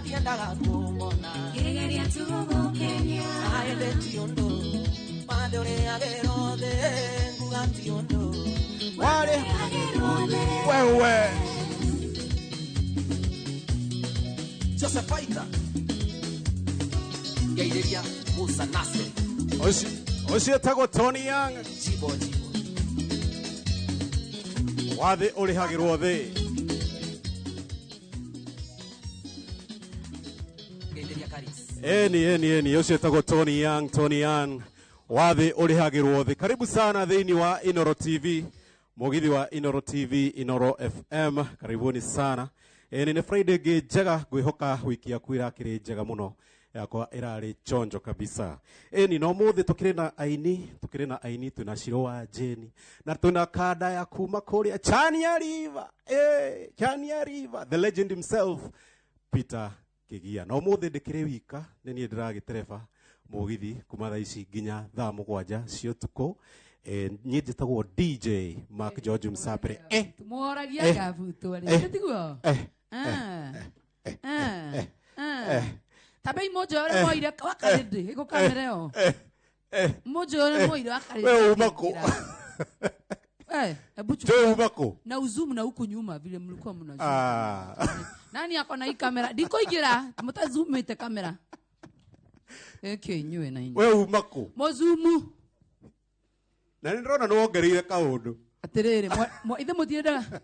Akienda kumona Gegeria tugo Kenya Ayele tiondo Madore agerode Nguga tiondo Wale wewe Joseph Fighter Gaideria Musa Nasser Oshi tago Tony Young Jibo Wathe urihagirwo thi Gaideria Karis Eni Oshi tago Tony Young Wathe urihagirwo thi. Karibu sana thini wa Inoro TV, mugithi wa Inoro TV, Inoro FM. Karibuni sana. Ni Friday njega ngwihoka wiki yaku irakiri njega muno yakwa irari chonjo kabisa. Ni no muthi tukire na aini tuna Shiro wa Jeni na tuna kada ya kuma kuria Chania River. Chania River, the legend himself Peter Kigia. No muthi ndikire wika ni ndiragitereba mugithi kuma thaa ici nginya thaa mugwanja cio tuko. Nye njitagwo DJ Mark George Msapere. Moragia gabuto ari tiguo. Tabai mojo ore moire wakarinde iko kamereo. Mojo ore moire wakarinde. Wewe umako. Ebuchu. Wewe umako. Na uzoom na huko nyuma vile mlikuwa mnazoom. Nani yako na hii kamera? Diko igira, mtazoom ite kamera. Nyue na ini. Wewe umako. Mozumu. Na ndirona no ongereire kaundu. Atirere, ithe mutiendaga.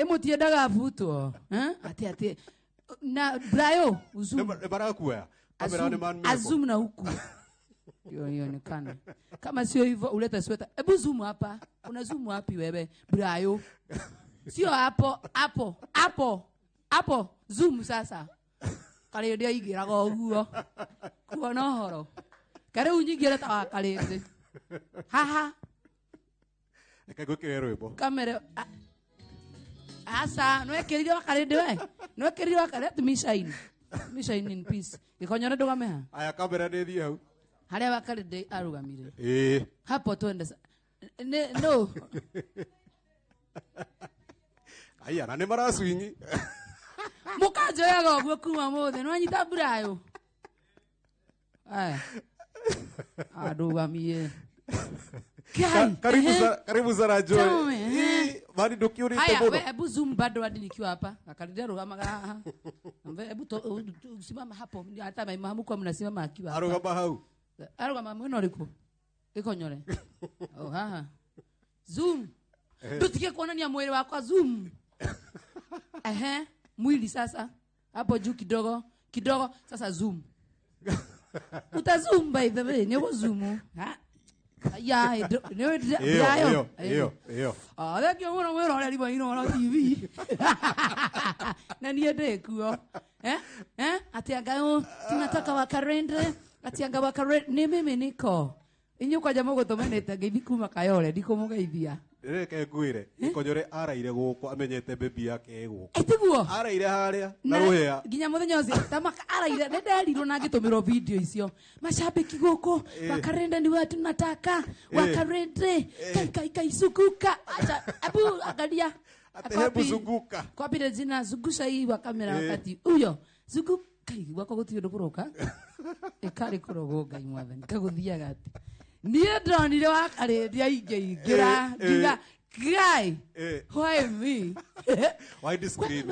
Mutiendaga buto, ati. Na Brayo, uzoom. Barakuwa. Kamera ni man. Azum na huku. Ionekana. Kama sio hivyo uleta sweta. Hebu zoom hapa. Una zoom wapi wewe? Brayo. Sio hapo. Zoom sasa. Kale ndio igiraga uguo. Kuona horo. Kare unyigira ta kale. Haha. Ekagukire rwimbo. Kamera asa no ekirire wakare we. No ekirire wakare tumishaini. Mishaini in peace. Ikonyora ndugameha. Aya kamera ni thie hau. Haria wakare de arugamire. Hapo twende. No. Aya na ni maraswinyi. Mukajo yago gwo kuma mothe no anyita Brayo. Arugamie. Karibu sana Joy. Bali dokiuri tebo. Haya, hebu zoom bado hadi nikiwa hapa. Akarudia rugama. Hebu simama hapo. Hata maimamu kwa mnasimama akiwa hapa. Arugama hau. Arugama mwe noriko. Ikonyore. Haha. Zoom. Tutike kuona ni mwili wako zoom. Mwili sasa. Hapo juu kidogo sasa zoom. Utazoom by the way, ni zoom. Ya, iyo. Leki mwana ole liba ino na TV. Na niende kuo. Atianga tunataka wakarende, atianga wakarende ni mimi niko. Inyo kwa jamaa gotomenete ngeithia kuma Kayole ndikumugeithia. Reke ngwire ikonyore araire guko amenyete bebi yake guko. Etiguo. Araire haria na ruhia. Ginya muthenya ucio tamaka araire ndendirwo na ngitumiro video icio. Mashabiki guko wakarende ni watu nataka wakarende kai sukuka. Acha abu angalia. Hebu zunguka. Kwa bila jina zungusha hii wa kamera wakati huyo zunguka wako gutio ndukuruka. Ekari kurogo ngai mwathani kaguthia gati. Niye ndonire wakarende aingira ngiga guy why me why this screen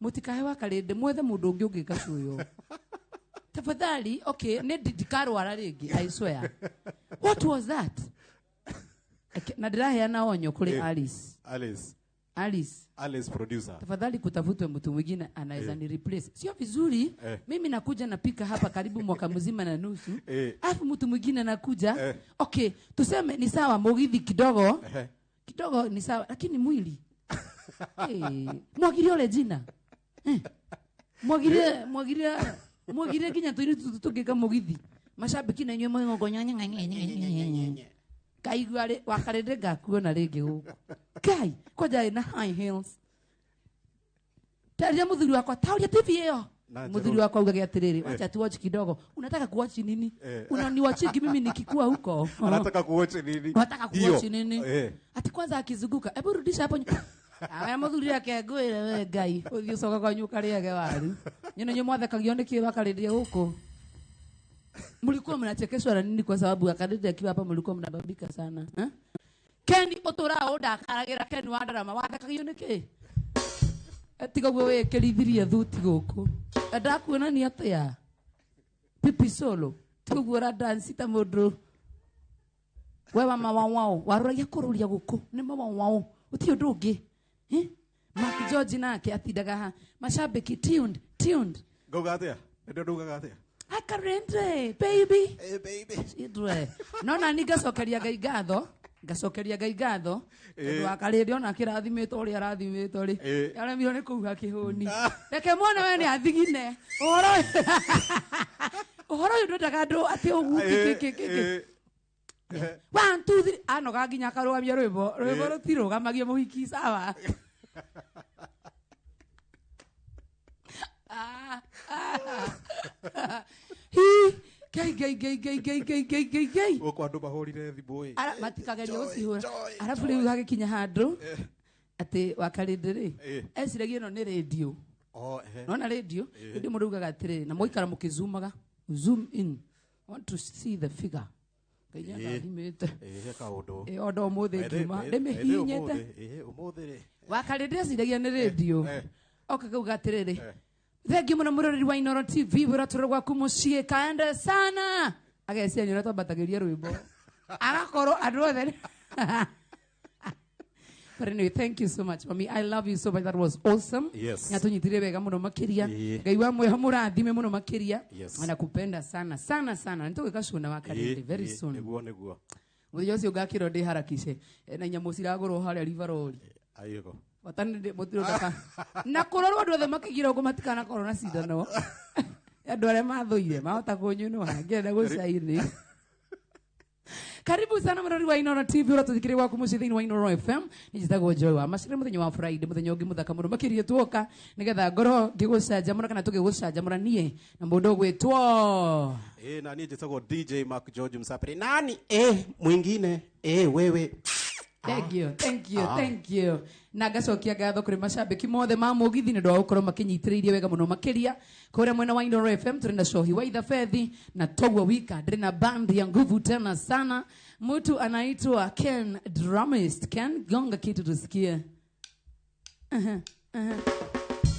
mutikahe wakarende mwethe mundu ungi ungika cuyo tafadhali okay ne dikarwara ringi I swear what was that na ndiraheana onyo kuri Alice producer. Tafadhali kutafutwe mtu mwingine anaweza ni replace. Sio vizuri. Mimi nakuja napika hapa karibu mwaka mzima na nusu. Alafu mtu mwingine anakuja. Okay, tuseme ni sawa mugithi kidogo. Kidogo ni sawa lakini mwili. Mwagirie ole jina. Mwagirie kinya tugika mugithi. Mashabiki na nywe mwengo nyanya. Kaigware wakarende ngakuona ringi guku. Kai, koja na high heels. Taria muthuri wakwa, tauria TV hiyo. Muthuri wakwa ugaga atiriri, acha tu watch kidogo. Unataka kuwatch nini? Unaniwatch mimi nikikua huko. Anataka kuwatch nini? Unataka kuwatch nini? Ati kwanza akizunguka, hebu rudisha hapo. Aya muthuri yake ngwire we Ngai uthio coka kwa nyuka riage waru. Nyino nyo mwathekagio niki wakarindia huko. Mlikuwa mnachekeshwa na nini kwa sababu akarindia akiwa hapa mlikuwa mnababika sana, eh? Keni otora oda karagira Keni wandarama wathekagio niki? Tiga we kerithirie thuti guku. Ndakuona ni atia? Pipi solo. Tiga gura dance ta mundu. Wewe mama wao waruragia kururia guku ni mama wao. Uti undu ungi. Mark George nake atindaga mashabiki tuned. Ngauga atia? Ndio ndugaga atia? Akarende baby. Hey baby. Idwe. Nona nigacokeria Ngai ngatho. Wakarindi ona kirathimitwo uri arathimitwo ri. Aramirwo ni kuga kihuni. Reke mwana we ni athigine. Uhoro uyu ndodaga andu ati ugu kiki. 1 2 3 anoga nginya karugamia rwimbo rutirugamagie muhiki sawa. Gai. Uko andu mahurire thimu ii. Ara matikageria gucihura. Arabu riu hagikinya handu ati wakarindi ri. Eciragia ino ni radio. Nona radio ndi murugaga atiri na muikara mukizumaga. Zoom in. I want to see the figure. Odo muthi ngima ndimihinyete wakarindi aciragia ni radio. Oka kauga atiriri thengi muno muroreri wa Inoro TV buratura gwaku mucii kaende sana agecia nyora twambatagiria rwimbo agakorwo andu othe. But anyway, thank you so much, Mami. I love you so much. That was awesome. Yes. Nyatunyitire wega muno makiria. Ngai wa mwe hamurathime muno makiria. Yes. Anakupenda sana. Nitugikacuna wakarindi very soon. Niguo. Muthenya ucio ngakirwo ndi harakishe na nyamu ciragurwo haria rivarori. Ayego. Watani mutiro daka. Na kurorwo andu othe makigira uko matikana korwo na cindano. Andu aria mathuire mahota kunyunwa ngenda gucaini. Karibu sana murori wa Inoro TV uratuthikire gwaku mucii thiini wa Inoro FM. Nijitagwo Joy wa Macire muthenya wa Friday muthenya ungi muthaka muno makirie tuoka nigetha ngoro ngigucanjamura kana tugigucanjamura nie na mundu gwitwo na nie njitagwo DJ Mark George Msapiri. Nani? Mwingine. Wewe. Thank you. Na gacokia ngatho kuri macambiki mothe ma mugithi ni ndwa gukorwo makinyitiririe wega muno makiria kuria mwena wa Inoro FM turi na Shohi wa Idafethi na Togwa Wika ndiri na band ya nguvu tena sana. Mtu anaitwa Ken Drumist. Ken gonga kitu tusikie.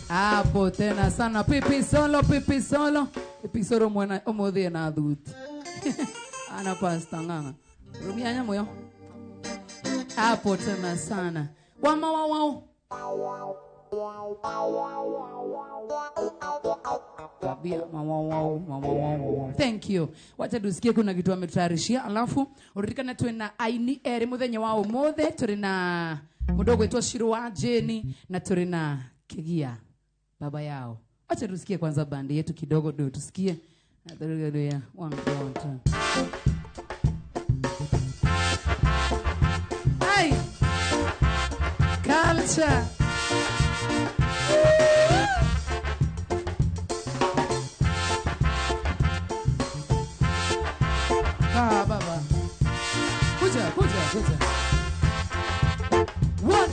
Hapo tena sana pipi solo mwana omodhi na dhuti. Ana pasta nganga. Rumia nyamoyo. Hapo tena sana. Wow. Tabia wow. Thank you. Wacha tusikie kuna kitu ametayarishia alafu uririkana tuwe na aini eri muthenya wa umothe turi na mudogo wetu Shiro wa Jeni na turi na Kigia baba yao. Wacha tusikie kwanza bandi yetu kidogo ndio tusikie. Haleluya. 1 2 Hey! Culture! Baba. Kuja. What?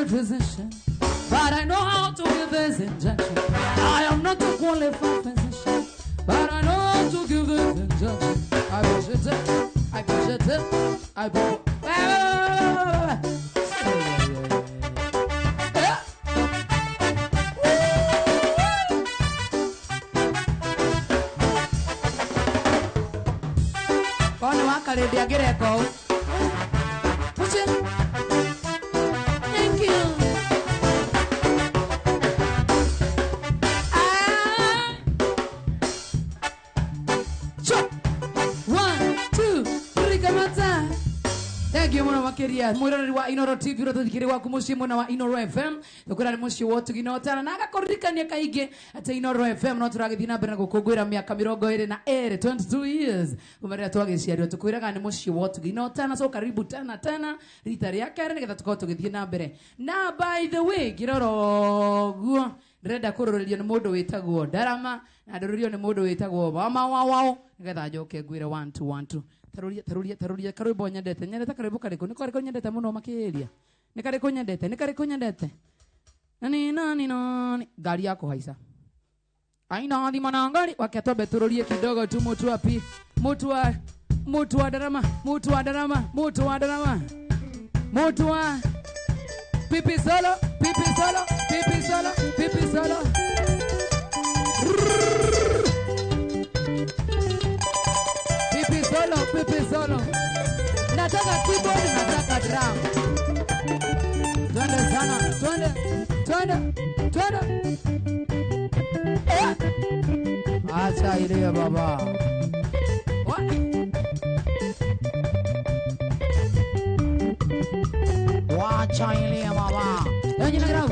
Physician, but I know how to give this injection. I am not a qualified physician, but I know how to give this injection. I push it. Kone wakarindi agireko. Push it. makeria mwiroreri wa Inoro TV rotothikire waku muciĩ mwena wa Inoro FM tukura ni muciĩ wotu ginotana na agakoririkania kaingĩ ati Inoro FM no turagithii na mbere na gũkũngũĩra mĩaka 22 years umerera twagĩciarirwo tukwiraga ni muciĩ wotu ginotana so karibu tena rita rĩa kerĩ nĩgetha tukorwo tũgĩthiĩ na mbere na by the way kiroro guo ndĩrenda kũrũrĩrio nĩ mũndũ wĩtagwo Ndarama na ndũrĩrio nĩ mũndũ wĩtagwo Mama wao nĩgetha njoke ngwĩre 1 2 1 taruria karwimbo nyendete karwimbo karĩkũ nĩ karĩkũ nyendete mũno makĩria nĩ karĩkũ nyendete nani ngari ya kũhaica aina thima na ngari wakatwambe tururie kidogo tu mutu wa Ndarama pipi solo Pipi solo nataka keyboard nataka drum twende sana twende acha ile baba wacha ile baba nani na grau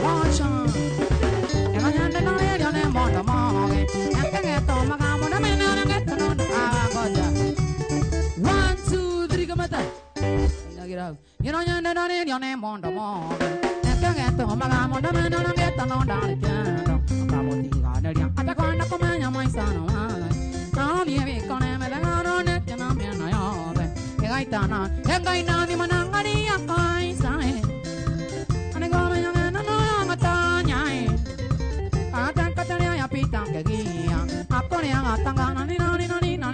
wacha enganyanda nane mondo moge yangeto magamo na mena ngeto no agoja 1 2 3 kamata nagira nyanda nane mondo moge yangeto magamo na mena ngeto no dalekando akaboti gadaria atakwenda kumenya maisano na niye kone medangano ne na mena yobe egaitana engaina ni manangari akaisai anegome nyana no ngatanya atangkatanya ya pitang kegia akone ngatangana ni na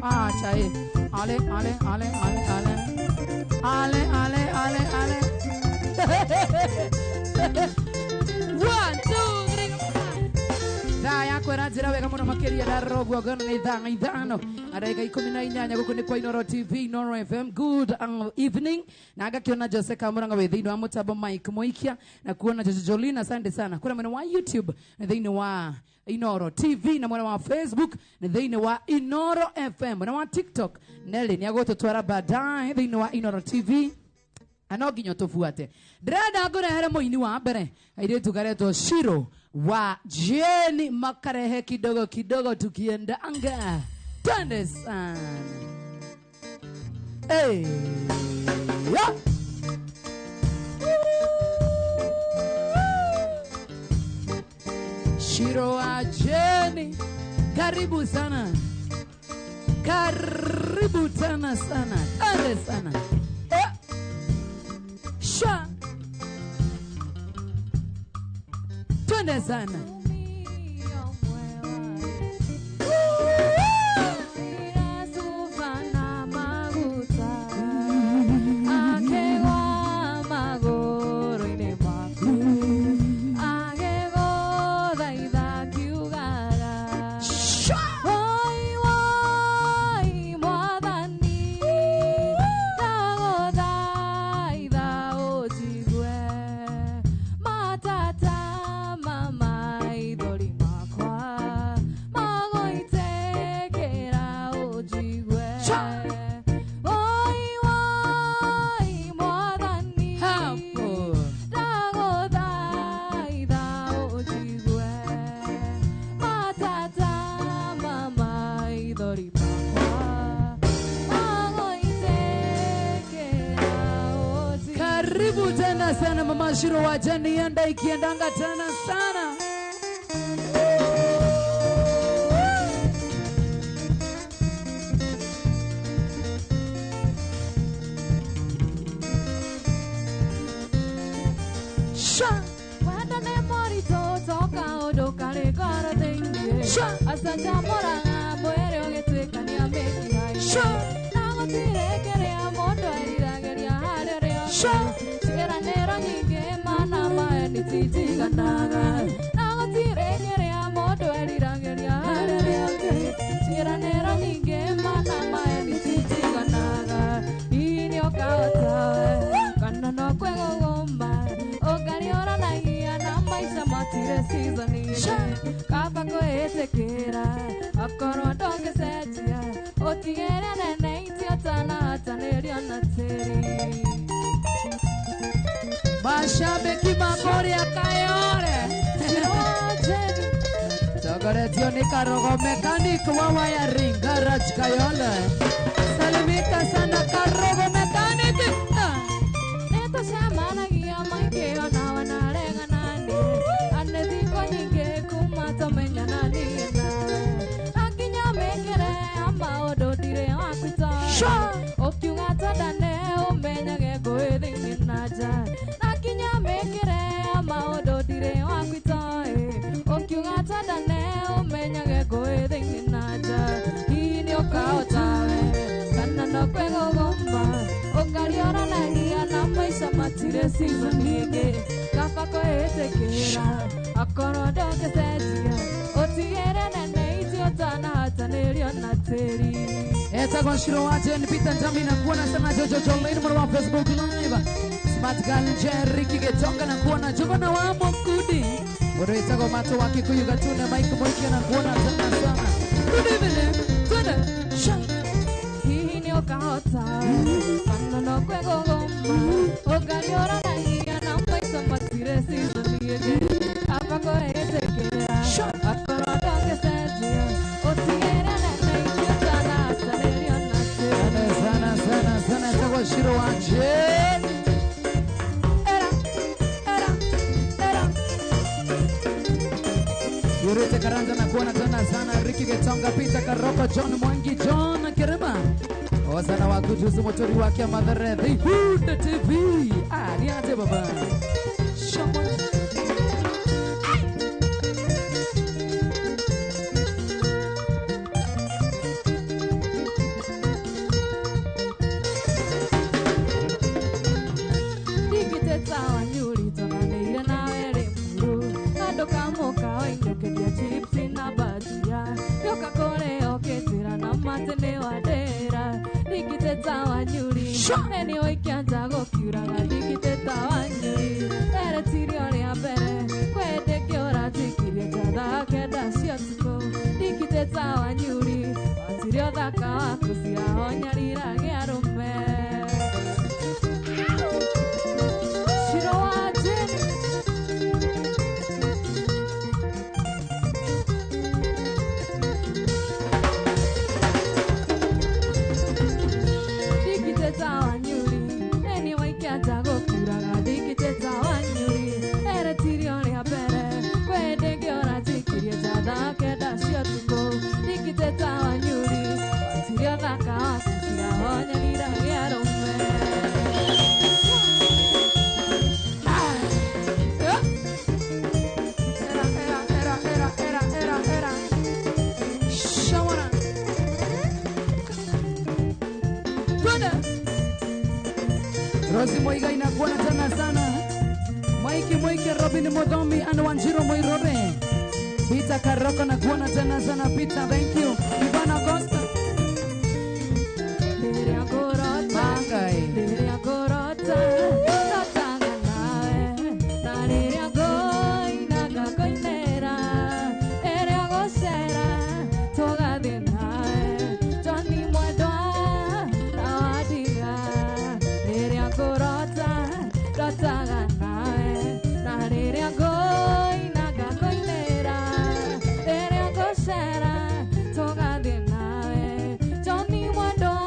acha ale 1 2 Daya kwera njira wega muno makiria darogwo gono ni ithano araiga 18 guku ni kwa Inoro TV Inoro FM good evening na agakiona Jose Kamuranga we thini wa mutambo Mike Moikia na kuona Jolina asante sana kuna mwena wa YouTube na thini wa Inoro TV na mwena wa Facebook na thini wa Inoro FM na wa TikTok Nelly ni agototwara baadaye thini wa Inoro TV ano ginyo tufuate ndrenda ngũrehere mũini wa mbere airĩtu garetwo Shiro wa Jeni makarehe kidogo tukiendanga twende sana Shiro wa Jeni karibu sana sana twende sana twende sana karibu tena sana mama Shiro wa Jeni enda ikiendanga tena sana Wanda ne mori toka odokare kara tengie Asanja moranga boere ogetwekani ameki hai Nago tirekere amondo erirageria harerea Tira nero nyinge mana maeni titigandaga Nago tirekere amondo erirageria harerea Tira nero nyinge mana maeni titigandaga Ini okawatawe Kana no kwego gomba Ogariora na hia na maisha matire season Kaba koetekera Akoro ndonge setia Otigere nene iti atana na teri. Mashabiki mabori akayore. Jogoretio ni Karogo mechanic wa wiring garage Kayole. Salimika sana Karogo mechanic. Neto shamana gia mange ona wanarenga nani. Anedi konyinge kumato menya nani na. Akinya mekere amba ododire akwita. Okiunga tadane umenya gego edingi naja. Akinya mekere amba ododire akwita. Okiunga tadane umenya gego edingi naja. Hini okaotawe kana no kwego gomba. Okariora na gia na maisha matire sinoniege. Kafako etekera akorodo kesetia. Otiere nene iti otana hatanerio na teri. Eta kwa shiro waje nipita njami na kuona sana Jojo Jolene mwa Facebook live. Smart Girl Jerry kigetonga na kuona Jogona wa Mokudi. Wado eta kwa mato waki kuyuga tuna Mike Moike na kuona sana sana. Good evening. Twende. Hini okahota kana no kwego gomba. Okariora na gia na maisha matire sinoniege. Kafako etekera akorodo kesetia. Otiere nene iti otana hatanerio na teri. Sana eta kwa shiro waje. Yurete Karanja na kuona tena sana Ricky Getonga Peter Karoko John Mwangi John Kirema Osana wakujuzu motori wake Madhare The Hood TV. Niaje baba Shama Digiteta wanyuri tonaneire na were muru. Kando kamoka oingekedia chipsi na bajia. Yoka kore oketira na matene wadera. Digiteta wanyuri eni oikianja gokiuraga. Digiteta wanyuri ere tirio ria mbere. Kwende kiora tikirie jatha kenda ciatuko. Digiteta wanyuri watirio thaka wakucia onyarira giarume. Shiro waje Digiteta wanyuri eni waikianja gokuraga. Digiteta wanyuri ere tirio ria mbere. Kwende ngiora tikirie jatha kenda ciatuko. Digiteta wanyuri watirio thaka wakucia onyarira giarume. Era Shamana Twende Rosi Moiga inakuona tena sana Maiki Moike Robin Modomi Anwanjiro Moirore Peter Karoko na kuona tena sana Peter, thank you. Ivana Costa Liria gorota, Mangai liria gorota, natanga nae, na liria goi, naga koinera, eria gosera, toga de nae, Johnny Mwadwa, na wadiga, liria gorota, natanga nae, na liria goi, naga koinera, eria gosera, toga de nae, Johnny Mwadwa.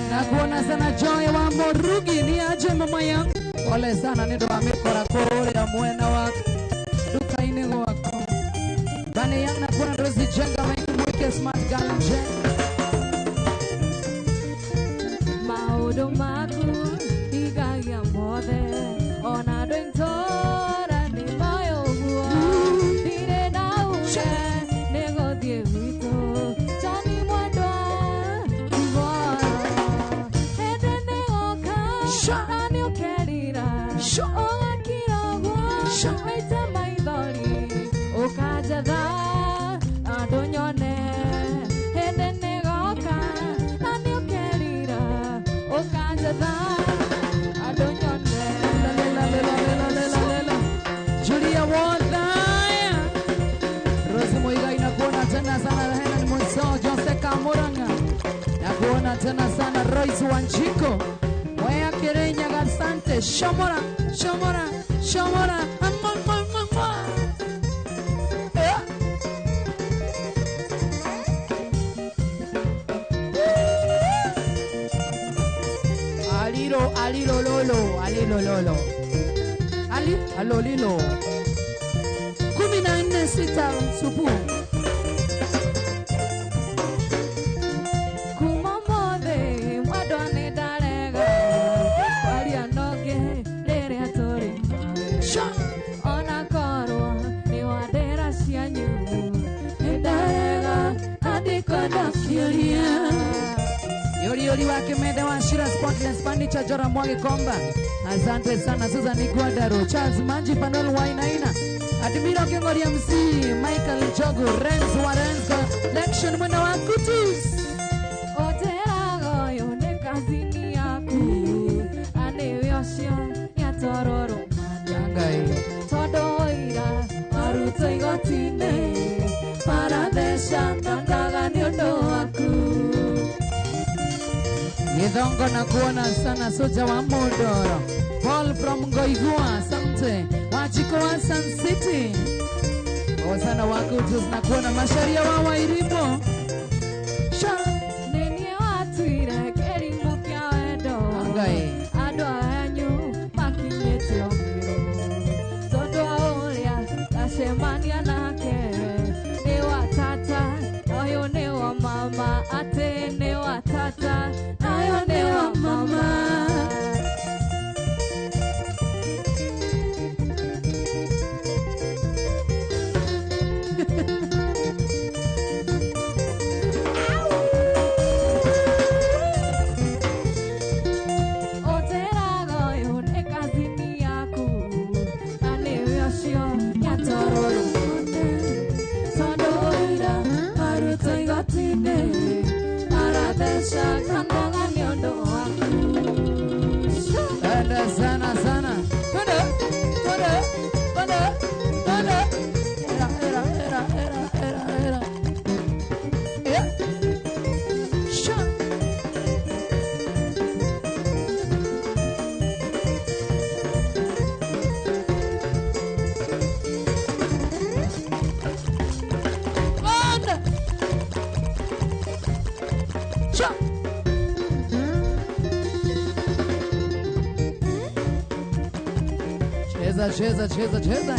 Nakuona sana Joy wa Morugi ni aje mama yangu. Pole sana nindo amekora kore ya mwena wako. Duka ine wako. Bane yang nakuona Rosi Jenga Maiki Moike Smart Girl Jenga. Maudo maku igagia mothe ona dwentora ni mayo huo dire dauke nego die wito Johnny Mwadwa kiboro hedene oka nani ukerira oga kirogo waita maithori ukajatha adonyone Julia Wardaya Rosi Moiga inakuona tena sana. Helen Monso Jose Kamuranga nakuona tena sana. Royce Wanchiko Wea Kirenya Gasante Shomora Alilo lolo alolilo 14 supu kumamode mwadone darega waria noge rere atori ona korwa ni wadera cianyu darega adikoda furia Yori wake mede wa Shira Spotless Furniture Jora Mwage Komba. Asante sana Susan Iguadaro, Charles Manji Panol Wainaina, Admiro Kengori MC, Michael Jogo, Renz Warenz Collection Mwena wa Kutus. Oterago yone kazini yaku anewiosio yatororo Yangai todoira aruto igotine paradesha tandaga niondo waku Yedongo na kuona sana soja wa Modoro. Paul from Ngoigua, asante. Wachiko wa Sun City. Wasana wa Kutus na kuona masharia wa Wairimo. Sha. Nenie watuire kerimo kia wendo Angai. Ado ayanyu makinyete omiro Todo aulia tasemania nake Ne watata Ayo ne wa mama Ate ne watata Ayo ne wa mama Sana sana. Era. Sha. Sha. Cheza.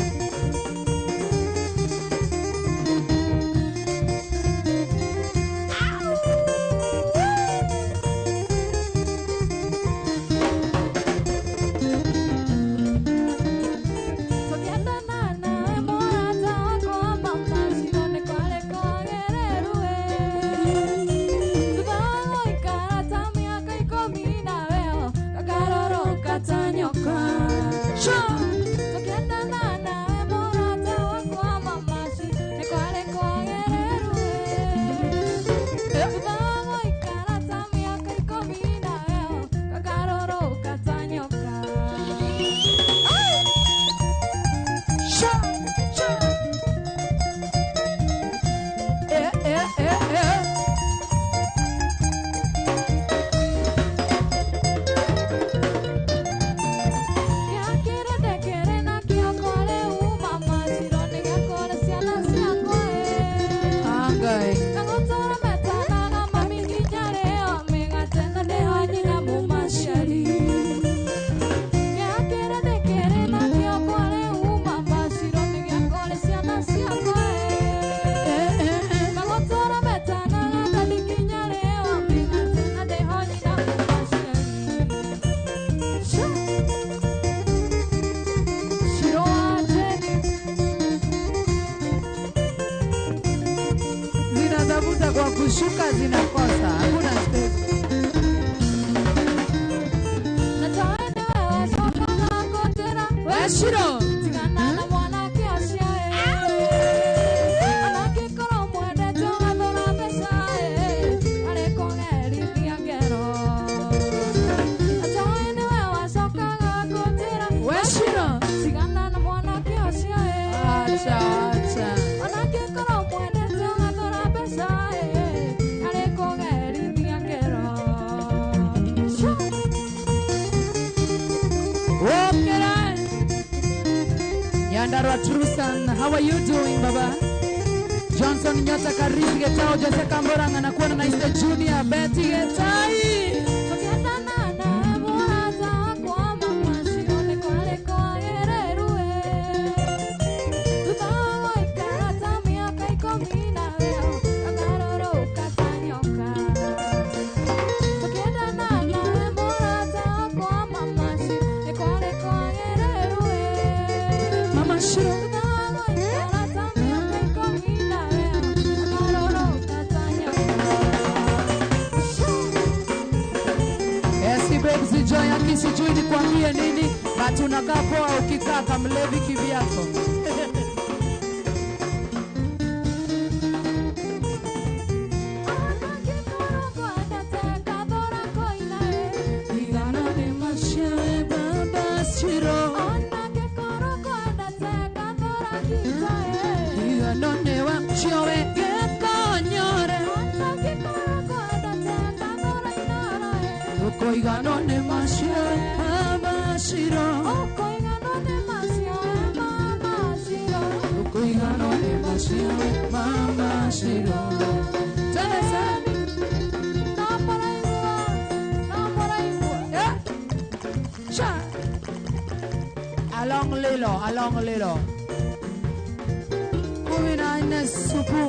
Nyandarua Trusan, how are you doing, Baba? Johnson Nyota Karim Getao, Jose Kamborang, anakuwa na Iste Junior, Betty Getai. Sijui ni kuambia nini, but unakaa poa ukikaa kama mlevi kivyako. Koiganone masio mama shiro koiganone masio mama shiro koiganone masio mama shiro Teresa no por ahí yeah cha along lilo kumina ina supu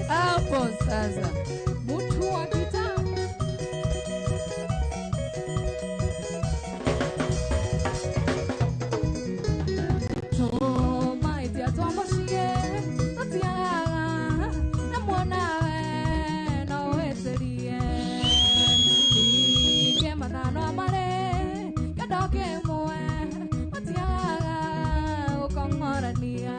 Hapo sasa mtu wa gitaa to maiti atomoshie totiaga na mwana na weterie ke manano amare kadoke moe totiaga ukongorania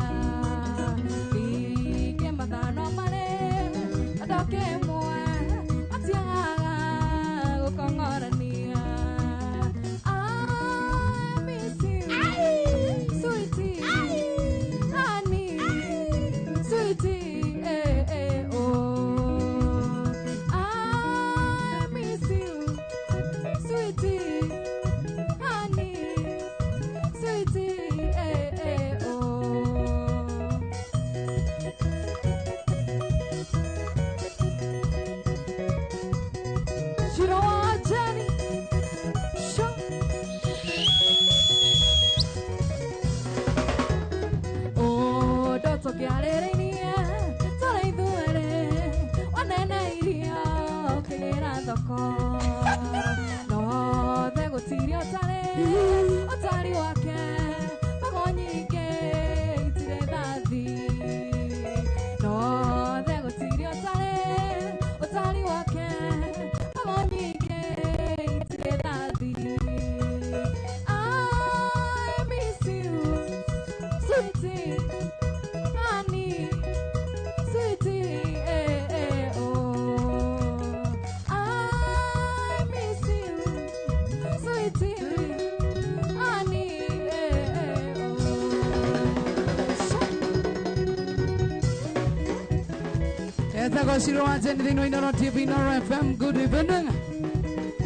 Shiro Anjeni Dino Inoro TV Inoro FM. Good evening.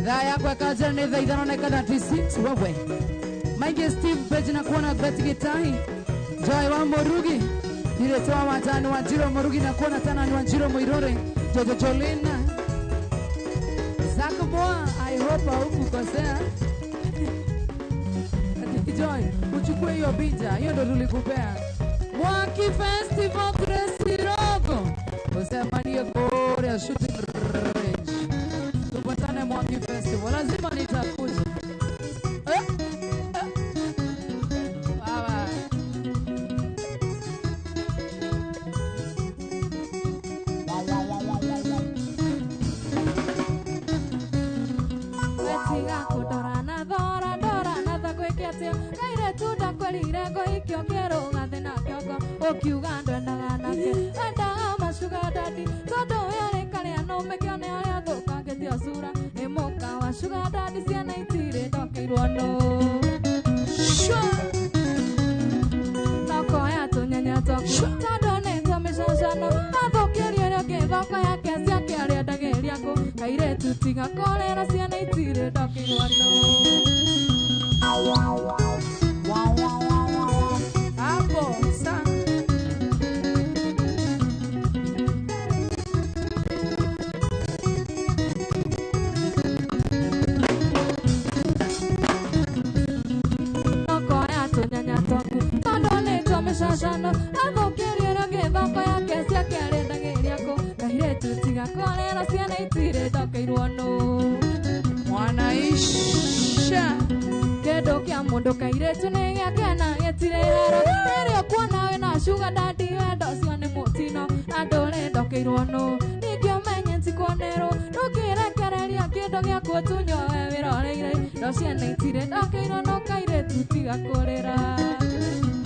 Dhaya kwa kaja ni dhaidano na kada 96 wewe. Mike Steve Page na kuona Betty Getai. Joy wa Morugi. Director wa Watani wa Jiro Morugi na kuona tana ni wa Jiro Moirore. Jojo Jolina. Zakaboa, I hope haukukosea. Joy, uchukue hiyo picha. Hiyo ndo tulikupea. Monkey Festival Kresirogo. Usemanie Gloria Shooting Range. Tupatane Monkey Festival. Lazima nitakuja. Baba. Wetiga kudorana dora na kwekete kaire tuda kwelire go ikyo kero gathina kyoko okiuga ndwendaga nake enda mashuga dadi todo yale kale anomekione aria thukangetie sura emuka wa sugar dadi ciana itire ndokirwo no nokoya tunyanya toku todo nento micacano athukirie rioke thoko yake ciake aria ndageriako kaire tutiga kolera ciana itire ndokirwo no Hapo sana. nokoya tunyanya toku todo nento micacano athukirie rioke thoko yake ciake aria ndageriako kaire tutiga kolera ciana itire ndokirwo no Mwanaisha. Kendo kia mundu kairetu ni giakena gitire haro irio kuona we na sugar daddy wendo cio ni mutino andu rindokeirwo nu ningio menye ntikuonerwo ndukirekereria kindu giaku tunyo we wiroreire ndo ciana itire ndokeirwo no kairetu tiga kurira.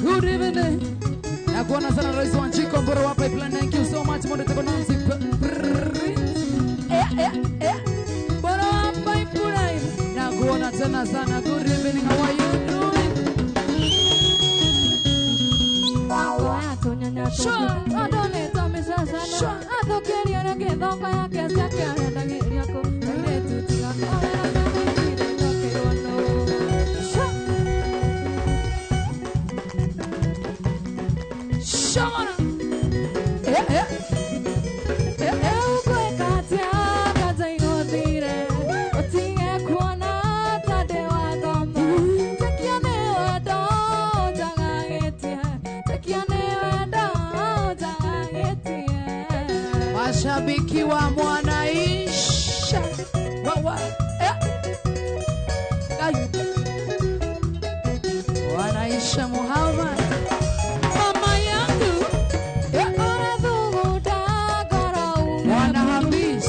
Good evening. Nakuona sana Rais wa Nchiko Mboro wa Pipeline. Thank you so much. Mwende tuko Nancy. Mboro wa Pipeline. Nakuona tena sana. Good evening. How are you doing? Nakoya tunyanya toku adone tomisasano athukirie rege thoko yake ciake arendagiriako kairetu tiga kolera ciana itire ndokeirwo no Shamana. Mashabiki wa Mwanaisha. Wawa. Mwanaisha Muhammad. Mama yangu. Mwana Hamis.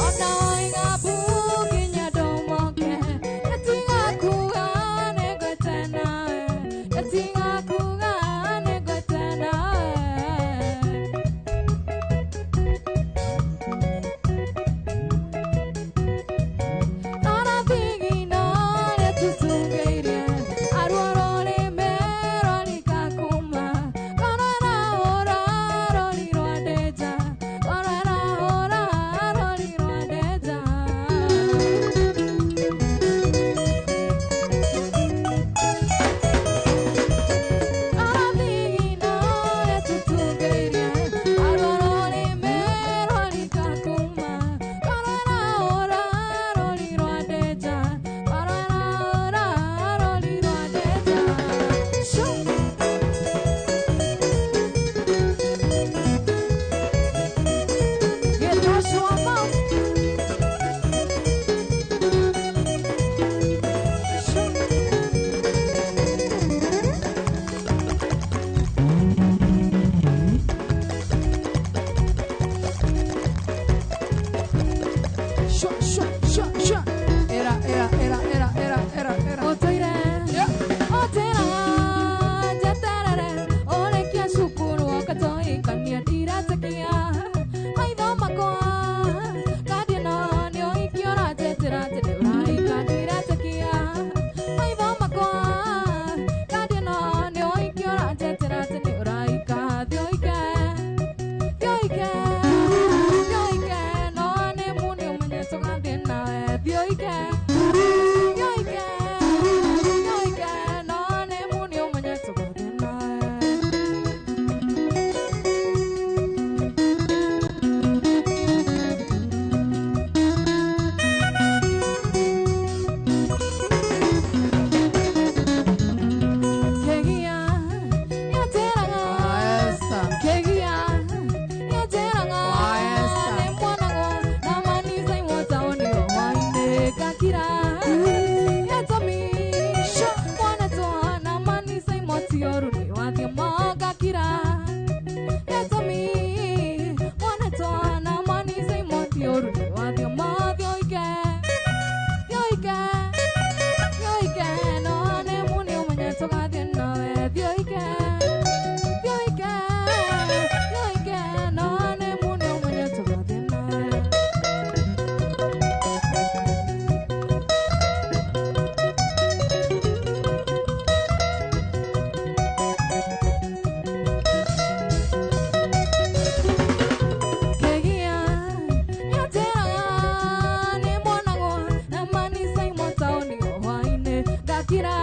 kira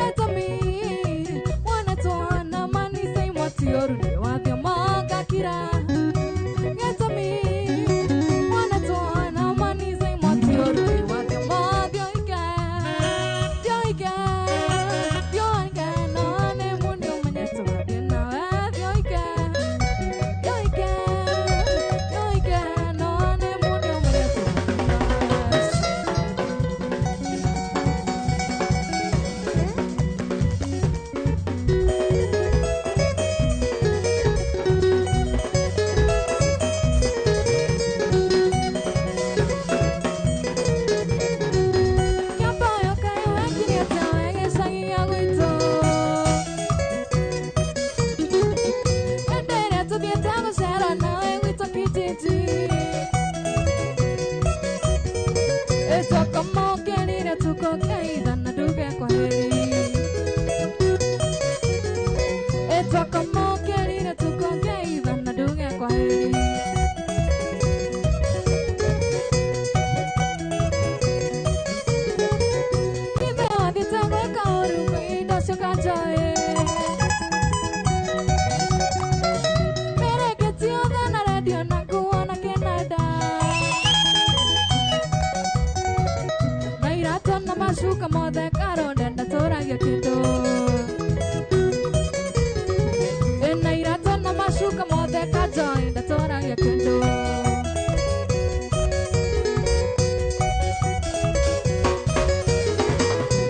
etomi wana toana mani sei motioru de wathio manga kira etomi wana toana mani sei motioru de wathio mathio ika no ne mundio manyeto de na wathio ika no ne mundio manyeto Mashuka moda karo denda tora ya kido. Ena irato na mashuka moda kajo denda tora ya kido.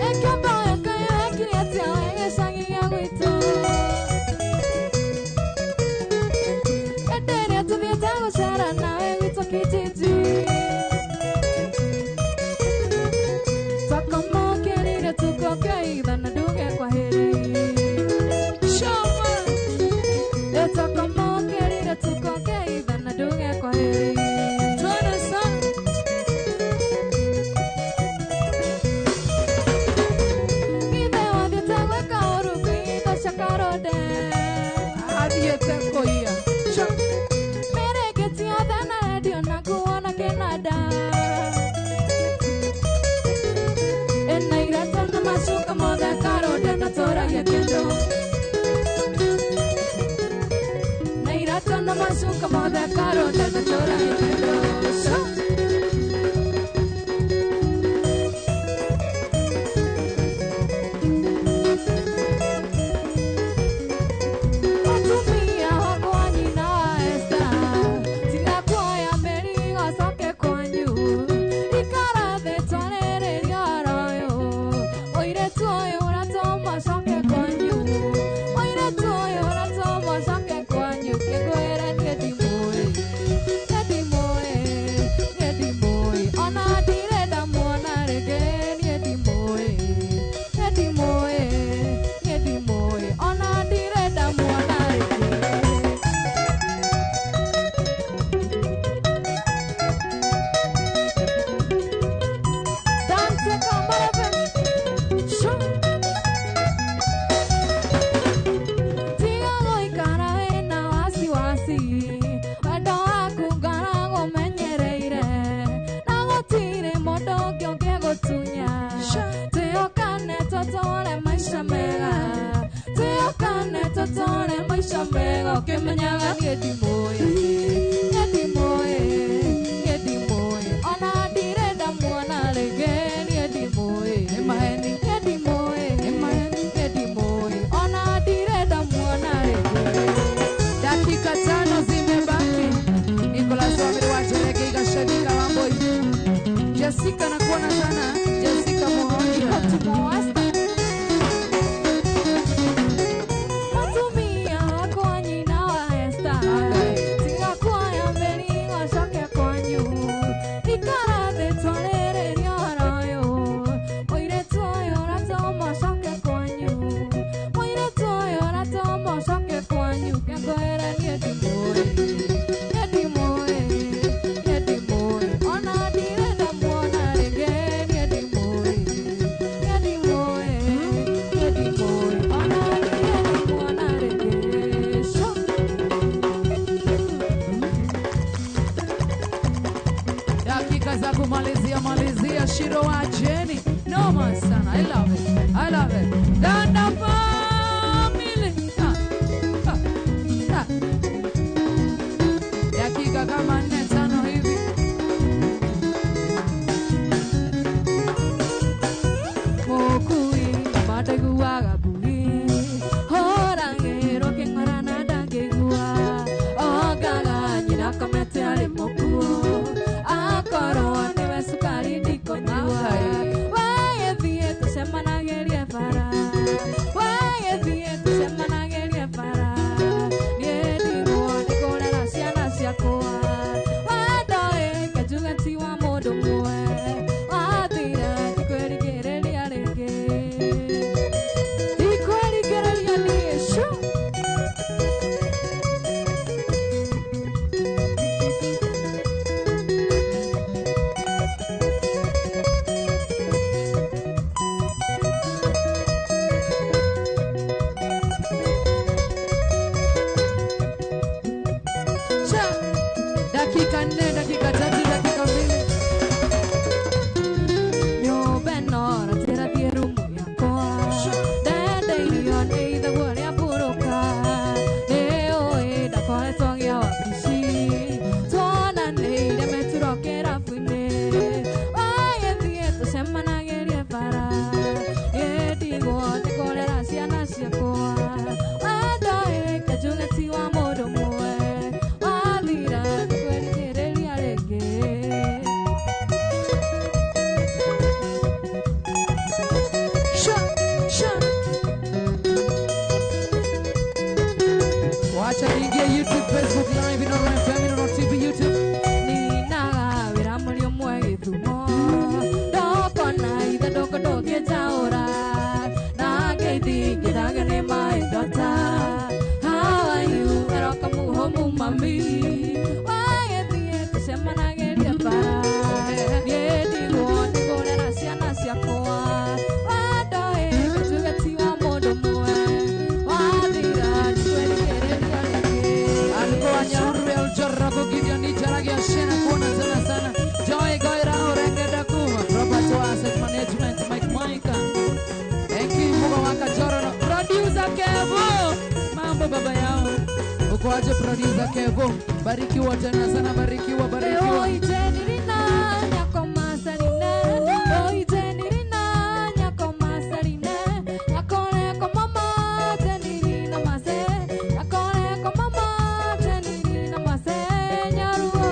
Ekamba kaya ekiriatia esangi ya wito. Edere tu vietago shara na wito kititi. Tuko kai dana dunge kwa heri shama eta kama kerira tuko kai dana dunge kwa heri twana sa ide wadi tawe kaoru kita shakarode adie tenko ia mere keti adana radio na kuona kenada Mashuka moda karo dena tora ya kendo. Nairata na mashuka moda karo dena tora ya kendo. Otumia wako anyina esta. Tina kwa ya meri wasake kwanyu. Ikara de tonere yarayo. Oire tuoyo unatoma shake kwanyu. Oire tuoyo unatoma shake kwanyu. Kikoera ngedi moe. Ngedi moe. Ngedi moe. Ona direda muona rege. Ngedi moe. Ngedi moe. Ngedi moe. Ona direda muona rege. Dance kamara ven. Tiga goi kana ena wasi wasi Bado aku gara go menyereire Nago tire modo kyo kego tunya Teo kane totore maisha mega Teo kane totore maisha mega Que menyaga ngedi moe Ngedi moe Ngedi moe Ona dire da muona lege Ngedi moe Emaheni Ngedi moe Emaheni Ngedi moe Ona dire da muona lege Dakika 5 zimebaki. Nicolas wamewacha rege ikashabika Wamboi. Jessica nakuona sana. Jessica Muhongi. Tumawasta Matumia wako anyina wa esta Tinga kwa I love it. I love it. Danda family. Dakika kama 4 5 hivi. Mokui madagua bui. Horangero ke marana dagegua. Ogaga nyina kamete ale moku. Akoro te vesukari dikonyua. Wae vie tu semana geria para. Wae vie tu semana geria para. Niedi mo de kora na siana siakoa. Wadae kajuga tiwa modo moe. Atira tikweri gereli arege. Tikweri gereli alisho. Dakika 4, dakika 3, dakika 2. Mio benora tira di rumbo yakoa. Dede ilion eida guare apuroka. Eo da kore tongi awapisi. Tona neide meturo kera fune. Oye vieto semana geria para. Edi gote kore rasia nasia koa. Adae kajunga tiwa modo moe. Adira kweri gereli arege. Watch YouTube, Facebook Live, Inoro FM, Inoro TV, YouTube. Ni naga viramulio mwege thumo. Doko na ida doko doge taora. Na geidi gidaga ne mai dota. How are you? Eroka muhomu mami. Wae vie kusemana geria para. Niedi wote kore nasia nasia koa. Wadoe kajuga tiwa modo moe. Wadira kweli gereli arege. Alikuwa nyaurwe uljorrako gidioni jaragi ashena kuona sana sana. Joy goira orenge dakuma. Property asset management Mike Maika. Thank you Muga waka jorono. Producer Kevo. Mambo baba yao. Uko aje producer Kevo. Barikiwa tena sana, barikiwa barikiwa. Oi jenirina nyako masarina. Oi jenirina nyako masarina. Akore ko mama jenirina mase. Akore ko mama jenirina mase nyaruo.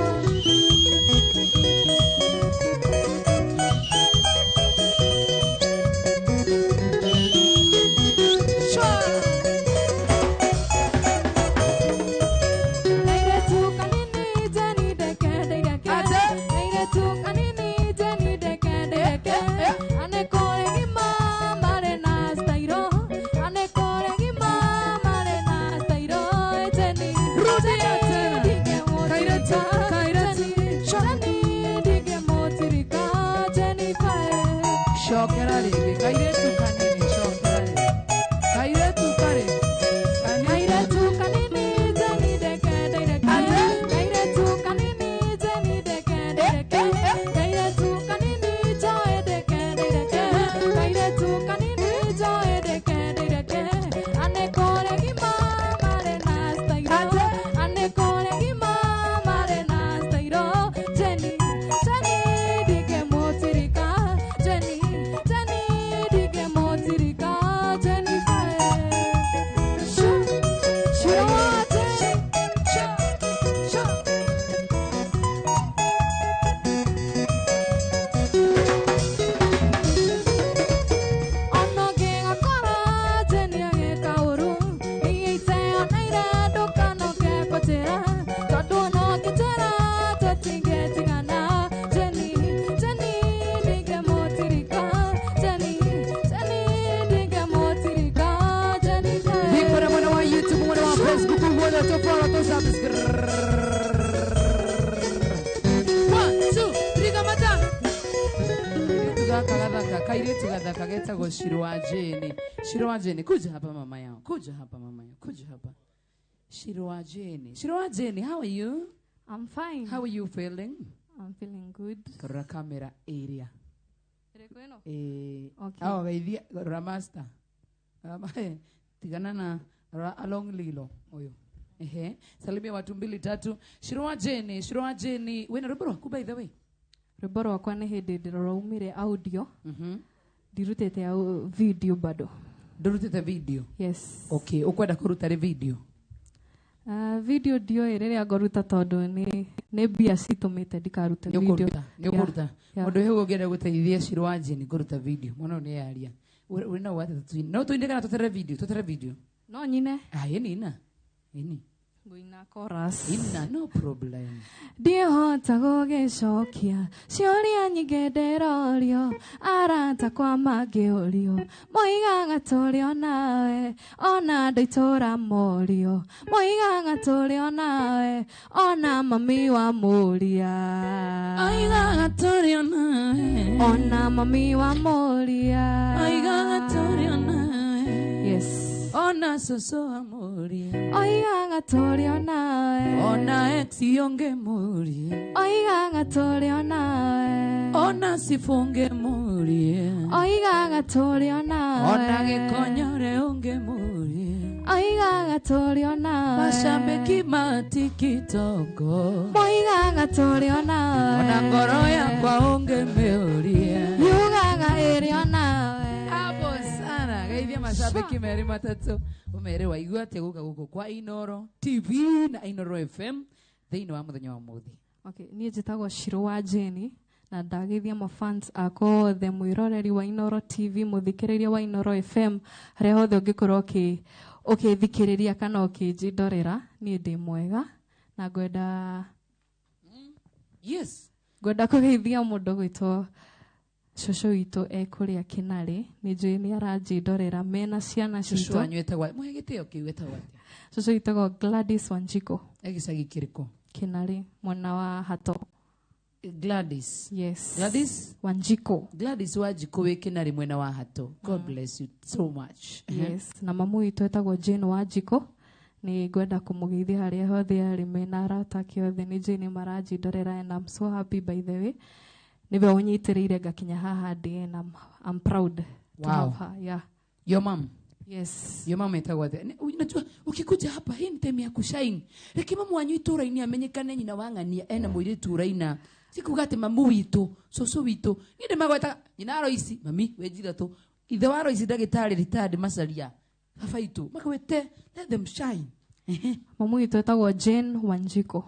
Neire tu kanini jeni deke deke. Neire tu kanini jeni deke deke. Ane kore gima mare na stairo. Ane kore gima mare na stairo. Jeni rudia tena. Kairatu kairatu. Jeni dige motirika jeni fae. Shokerari kairatu kanini shokerari. Kairatu kare. Kairatu kanini jeni deke deke. Kairatu kanini jeni deke deke. Kairatu kanini joy deke deke. Kairatu kanini joy deke deke. Ane kore gima mare na stairo. Ane kore gima mare na stairo. Jeni dige motirika. Jeni dige motirika. Jeni fae. Kairetu gadaka getagwo Shirwajeni. Shirwajeni, kuja hapa mama yao. Kuja hapa mama yao. Kuja hapa. Shirwajeni. Shirwajeni, how are you? I'm fine. How are you feeling? I'm feeling good. Kara camera area. Okay. Awa gaithia Ramaster. Tigana na along lilo oyo. Salimia watu 2-3. Shirwa Jeni. Wena rubro ku by the way. Rwĩmbo rwakwa nĩ hĩndĩ ndĩraumire audio. Ndirutĩte video bado. Ndurutĩte video. Yes. Okay, ukwenda kuruta video. Video ndio rĩrĩa ngoruta tondũ nĩ mbia citũmĩte ndikaruta video. Nĩ ũkũruta. Mũndũ ũyũ ũngĩenda gũteithia Shirwa Jeni kũruta video. Mwana nĩ yaria. We're now what the no to indicate tutere video. No nyine. Ini. Guina chorus. Ina no problem. Ndihota gũgĩcokia ciũria nyingĩ ndĩrorio arata kwa mangĩũrio moigaga tũrĩ o nawe ona andũ itũra morio moigaga tũrĩ o nawe ona mami wa mũria Oigaga tũrĩ o nawe ona mami wa mũria Oigaga tũrĩ o nawe Yes. Ona soso amori Oigaga tũrĩ o nawe Ona ex yonge mori Oigaga tũrĩ o nawe Ona sifunge mori Oigaga tũrĩ o nawe Ona gĩkonyore onge mori Oigaga tũrĩ o nawe Mashabiki matikitoko Moigaga tũrĩ o nawe Ona ngoro yakwa onge mori Yugaga ĩrĩ o nawe Abo sana gaithia mashabiki meri matatu umere waigua ate guka guko kwa Inoro TV na Inoro FM thĩinĩ wa mũthenya wa mũthĩ. Okay, niĩ njĩtagwo Shirwa Jeni na ndageithia mafans akwa othe mwĩroreri wa Inoro TV mũthikĩrĩria wa Inoro FM harĩa hothe ũngĩkorwo ũkĩthikĩrĩria kana ũkĩnjindorera niĩ ndĩ mwega na ngwenda ngwenda kũgeithia mũndũ gwĩtwo Shosho witũ kũrĩa Kinarĩ nĩ njũĩ nĩ aranjindorera mena ciana citũ. Shosho anywete wa mwe gĩtĩo kĩu wetagwo atĩa? Shosho witagwo Gladys Wanjiko. Gĩcagi kĩrĩkũ? Kinarĩ mwena wa Hato. Gladys. Yes. Gladys Wanjiko. Gladys Wanjiko wĩ Kinarĩ mwena wa Hato. God bless you so much. Yes. Na mamu witũ etagwo Jane Wanjiko. Nĩ ngwenda kũmũgeithia harĩa hothe arĩ mena arata ake othe nĩ njũĩ nĩ maranjindorera and I'm so happy by the way. Niwe ũnyitĩrĩire ngakinya haha ndĩ and I'm proud to have her. Yeah. Your mom? Yes. Your mom etagwo atĩa? Unajua ukikuja hapa hii ni time ya kushine. Reke mamu wanyu itũra-inĩ amenyekane nyina wa ng'ania ena mũirĩtu ũraina. Sikuga atĩ mamu witũ, Shosho witũ. Niĩ ndĩmagweta nyina Roici, mami wenjira tu. Ithe wa Roici ndagĩtarĩ retired Macharia. Baba itũ makawete let them shine. Mamu witũ etagwo Jane Wanjiko.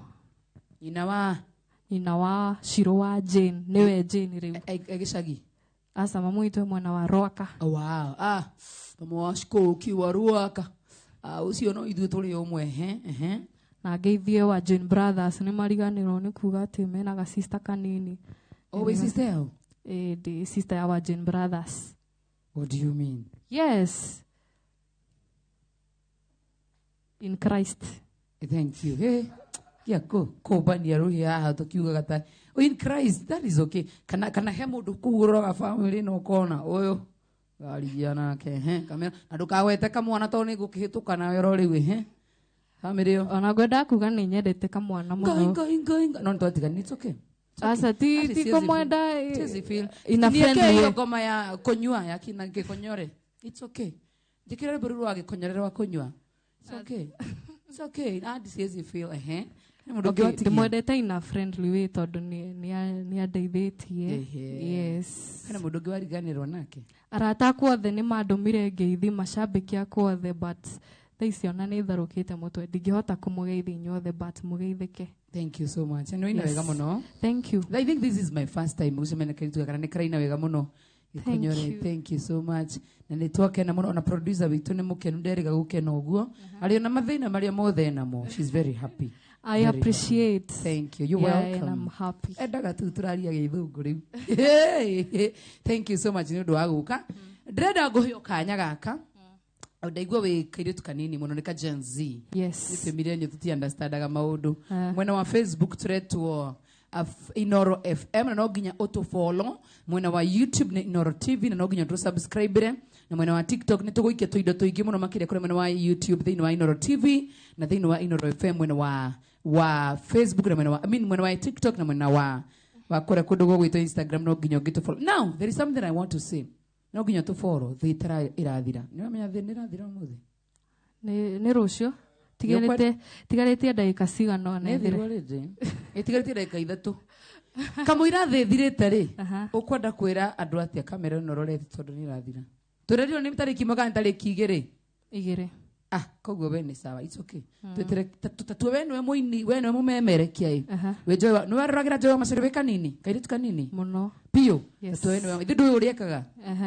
Nyina wa Shirwa Jane niwe Jane rĩu. Gĩcagi. Asa mamu witũ mwena wa Rwaka. Wow. Mamu wa Shikoki wa Rwaka. Ucio no ithuĩ tũrĩ ũmwe Na ngeithie wa Jane Brothers nĩ mariganĩrwo nĩ kuga atĩ mena ga sister kanini. Oh, wĩ sister yao? The sister ya wa Jane Brothers. What do you mean? Yes. In Christ. Thank you. Hey. Ko bani aruhi haha tukiuga gata. In Christ, that is okay. Kana he mũndũ kũgũrũga family no kona ũyũ. Garigia nake kamera. Na ndũkawete kamwana to nĩ gũkĩhĩtũka na wero rĩu Family yo. Ona ngwenda kuga nĩ nyendete kamwana mũno. No ntwatiga it's okay. Asa ti komwenda in a friendly way. Ngoma ya konyua ya kina gĩkonyore. It's okay. Ndikira rũbũrũ rwa gĩkonyore rwa konyua. It's okay. It's okay. I just feel ndĩmwendete in a friendly way tondũ nĩ andeithĩtie. Yes. Kana mũndũ ũngĩ wariganĩrwo nake? Arata akwa othe nĩ mandũmire ngeithi macambĩki akwa othe but thaa ici ona nĩ tharũkĩte mũtwe ndingĩhota kũmũgeithia inyuothe but mũgeithĩke. Thank you so much. And wĩna wega mũno. Thank you. I think this is my first time gũcemania kairitu kana nĩ karaina wega mũno. Thank you so much. Na nĩ twakena mũno ona producer witũ nĩ mũkenu nderiga gũkena ũguo. Arĩ na mathĩna marĩa mothe namo. She's very happy. I appreciate. Thank you. You're welcome. And I'm happy. Endaga tu tũraria gĩthũngũ rĩu. Thank you so much nĩ ũndũ wa gũka. Ndĩrenda ngũhe kanya gaka. Ndaigua wĩ kairitu kanini mũno nĩ ka Gen Z. Yes. Nĩtũmire nyũ tũti understandaga maũndũ. Mwena wa Facebook tũretwo Inoro FM na no nginya ũtũfollow. Mwena wa YouTube nĩ Inoro TV na no nginya tũsubscribe. Na mwena wa TikTok nĩ tũgũikia tũindo tũingĩ mũno makĩria kũrĩ mwena wa YouTube thĩinĩ wa Inoro TV na thĩinĩ wa Inoro FM mwena wa Facebook na mwena wa TikTok na mwena wakora kundu gwitwa Instagram no nginya ngito follow. Now there is something I want to say. No nginya tu follow thitara irathira. Ni wamenya thina irathira muthi. Ni rucio. Tigarete ndagika cigana na thire. Tigarete ndagika ithatu. Kamuira thithirite ri. Ukwenda kwira andu atia kamera no rorete tondu ni irathira. Turerio ni tariki moga ni tariki igire. Koguo we ni sawa, it's okay. Tutatue we nwe muini, we nwe mumemerekia i. We joy, nwe roragira joy macere kanini, kairitu kanini. Muno. Pio. Tatue we nwe, ithu uriekaga.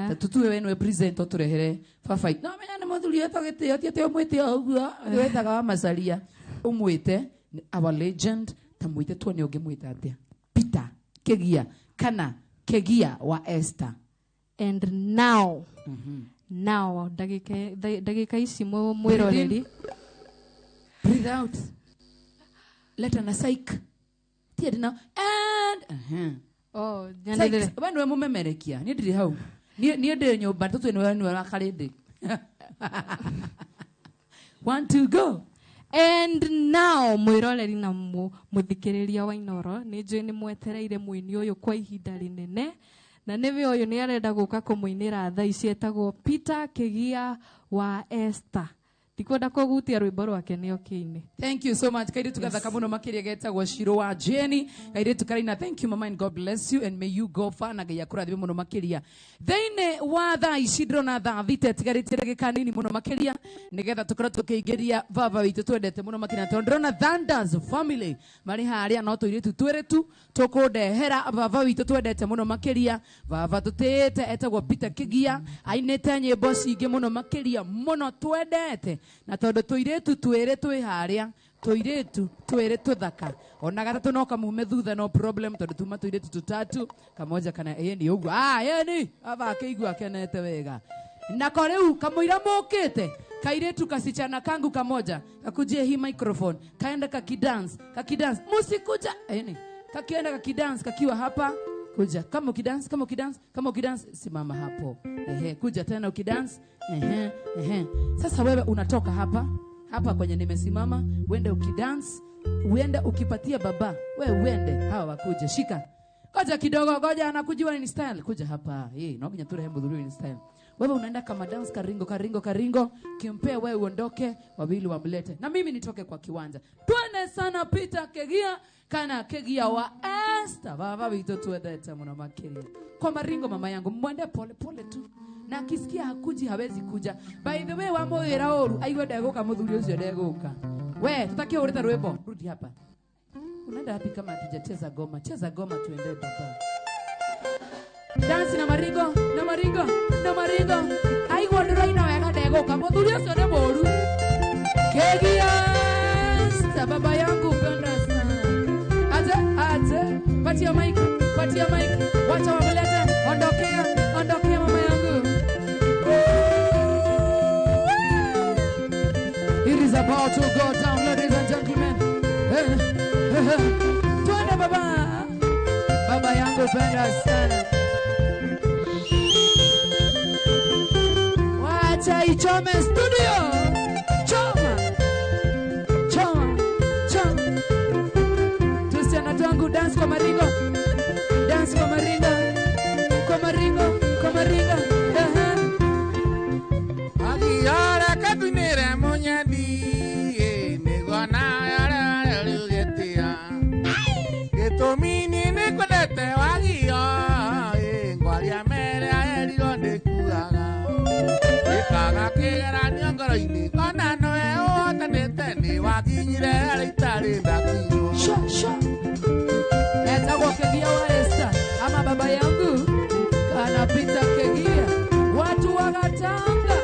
Tatutue we nwe present oturehere fight. No menya ni muthuri etagete ati omwite oguo, wetaga wa macaria. Umwite our legend tamwite tuone ungemwita atia. Peter Kegia kana Kegia wa Esther. And now. Now, dagika ici mwiroreri. Breathe out. Let an psych. Tiedi now. And oh, nyandele. When we mumemerekia, ni ndiri hau. Ni ndiri nyumba tutu ni wakarindi. 1 2 go. And now mwiroreri na muthikiriria wa Inoro ni njui ni mwetereire muini uyu kwa ihinda rinene. Na niwe uyu ni arenda guka kumuinira thaa ici etagwo Peter Kegia wa Esther. Ndikwenda kugutia rwimbo rwake ni okiini. Thank you so much. Kairi tugathaka muno makiria getagwo Shiro wa Jenny. Kairi tukarina, thank you mama and God bless you and may you go far na gaya kurathime muno makiria. Theine wa thaa ici ndrona thaa thite tigaritire gikanini muno makiria nigetha tukora tukiingiria baba witu twendete muno makiria ndrona Thunders family mari haria no tuiritu tweretu tukundehera baba witu twendete muno makiria baba tutete etagwo Peter Kegia ainete nyimbo cingi muno makiria muno twendete na tondu tuiritu twere twi haria tuiritu twere tuthaka ona gatatu no kamume thutha no problem tondu tuma tuiritu tutatu kamoja kana yeni ugu yeni aba keigua kenete wega na koreu kamuira mokete kairetu kasichana kangu kamoja kakujie hii microphone kaenda kakidance musikuja yeni kakienda kakidance kakiwa hapa kuja kama ukidance simama hapo kuja tena ukidance sasa wewe unatoka hapa kwenye nimesimama uende ukidance uende ukipatia baba wewe uende hawa wakuje shika ngoja kidogo ngoja anakujua ni style kuja hapa na ngoja turehe mudhuru ni style wewe unaenda kama dance karingo kimpea wewe uondoke wawili wamlete na mimi nitoke kwa kiwanja twende sana Peter Kegia kana Kegia wa Esther baba vitu tuendete mwana makiria kwa maringo mama yangu mwende pole tu na akisikia hakuji hawezi kuja by the way wa mwira oru aigwe ndeguka muthuri ucio ndeguka we tutakie urita rwimbo rudi hapa unaenda wapi kama hatujacheza goma cheza goma tuende baba dance na maringo aigwe ndiraina wega ndeguka muthuri ucio ne moru Kegia baba yangu penda sana aje patia mic wacha wamlete ondokea mama yangu. It is about to go down, ladies and gentlemen. Twende baba yangu penda sana. Wacha ichome studio. Choma. Tusiana twangu dance kwa maringo. Agiyara katunere monyadi negona yara lugetia getomini nekonete wagiyo ngwaria mere ayerigo ndekuaga ikaga kigera nyongoro ini kana noe otanete ni waginyire ritari ndakiyo Sha etagwo Kegia wa Esther ama baba yangu kana Peter Kegia watu wa Gatanga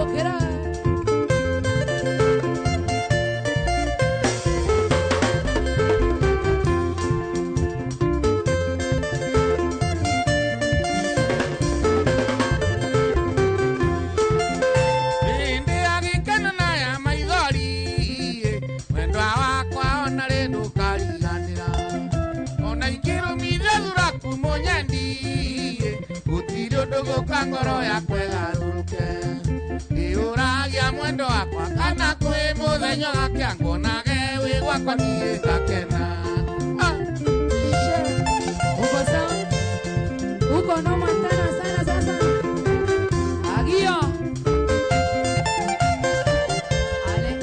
okera kangoro ya kwegaruke iuragia mwendo wakwa kana kwi muthenya gakiangonage wi gwakwa niĩ ngakena. Uko sawa? Uko noma tena sana sasa. Agio. Ale.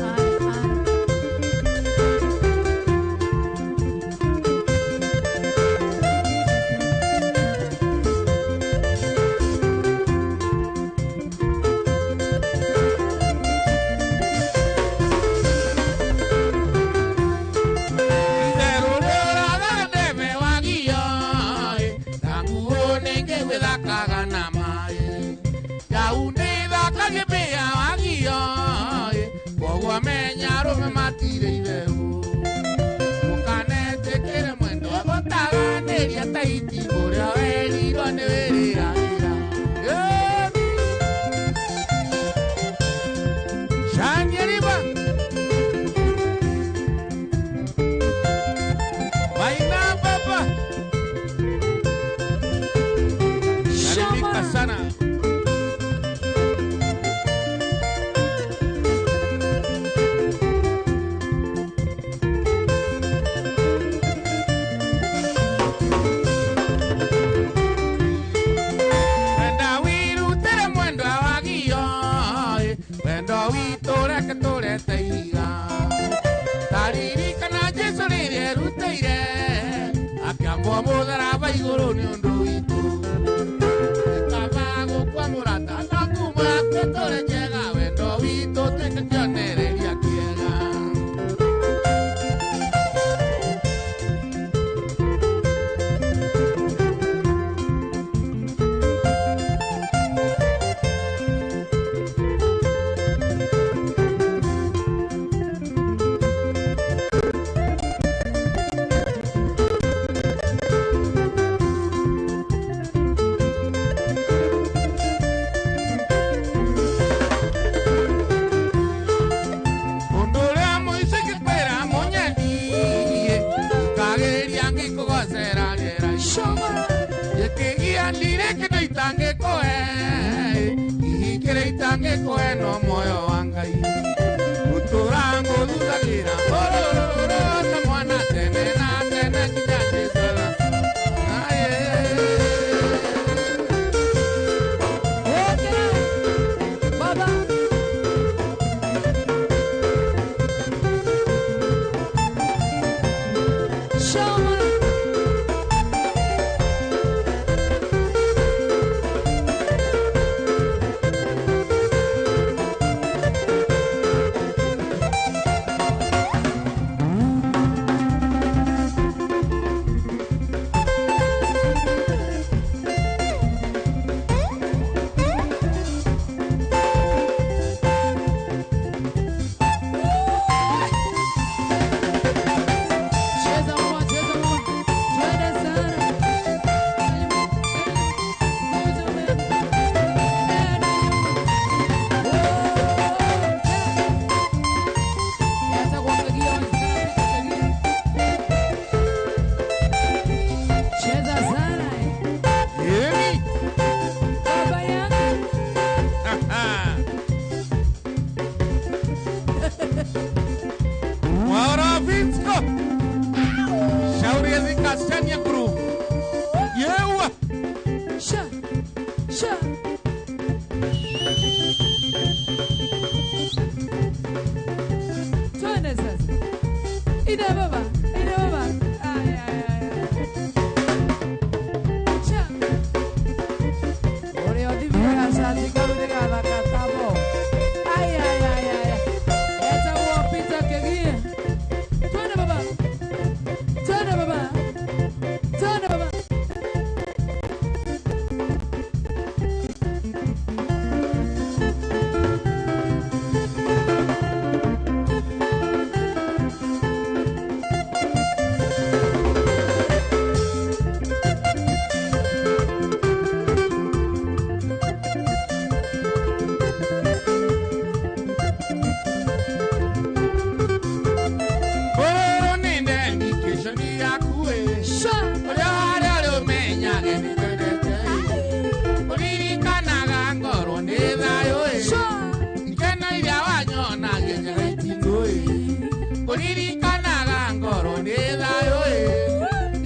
Ndirikanaga ngoro nĩ thayũ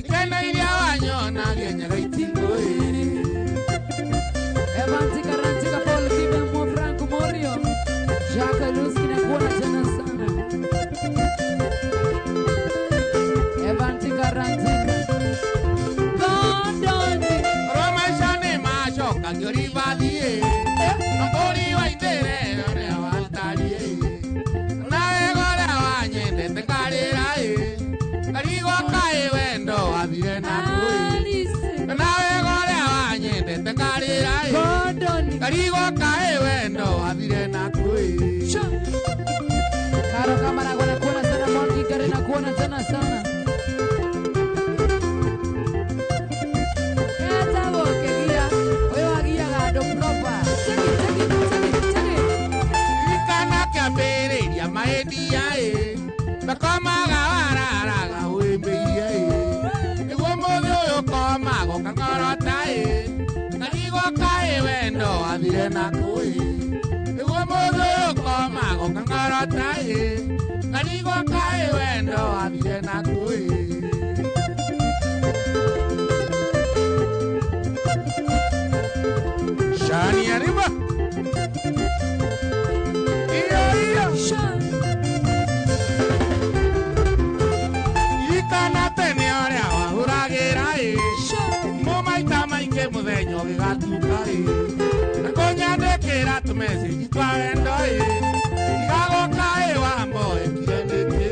ikeno iria wanyonagia Nyagaitĩngũ Evanti Karantika Paul Kibe Mo Franco Morio Jacques Luski na kuona tena sana Evanti Karantika Gondoni Roma shane machoka ngorivathie Ngori waindere ore awatarie Nawe gore wanyendete ngarĩra Ngarigo kaĩ wendo wathire naku Nawe gore wanyendete ngarĩra Gondoni Ngarigo kaĩ wendo wathire naku Karo kamera kwa kuona sana Monki kare na kuona tena sana Eta boke gia Oyo agia gado propa Cheki Ikana kĩambĩrĩria mahĩndia Ndakomaga wararaga wĩmbĩirie Nĩguo mũthĩ ũyũ komaga ũkang'orota Ngarigo kaĩ wendo wathire naku Nĩguo mũthĩ ũyũ komaga ũkang'orota Ngarigo kaĩ wendo wathire naku Shani arriba Iyo Ikana tene ũrĩa wahũragĩra Mũmaita maingĩ mũthenya ũgĩgatuka Nakũnyandĩkĩra tũmecĩnji twa wendo Igagoka wamboekire nĩkĩ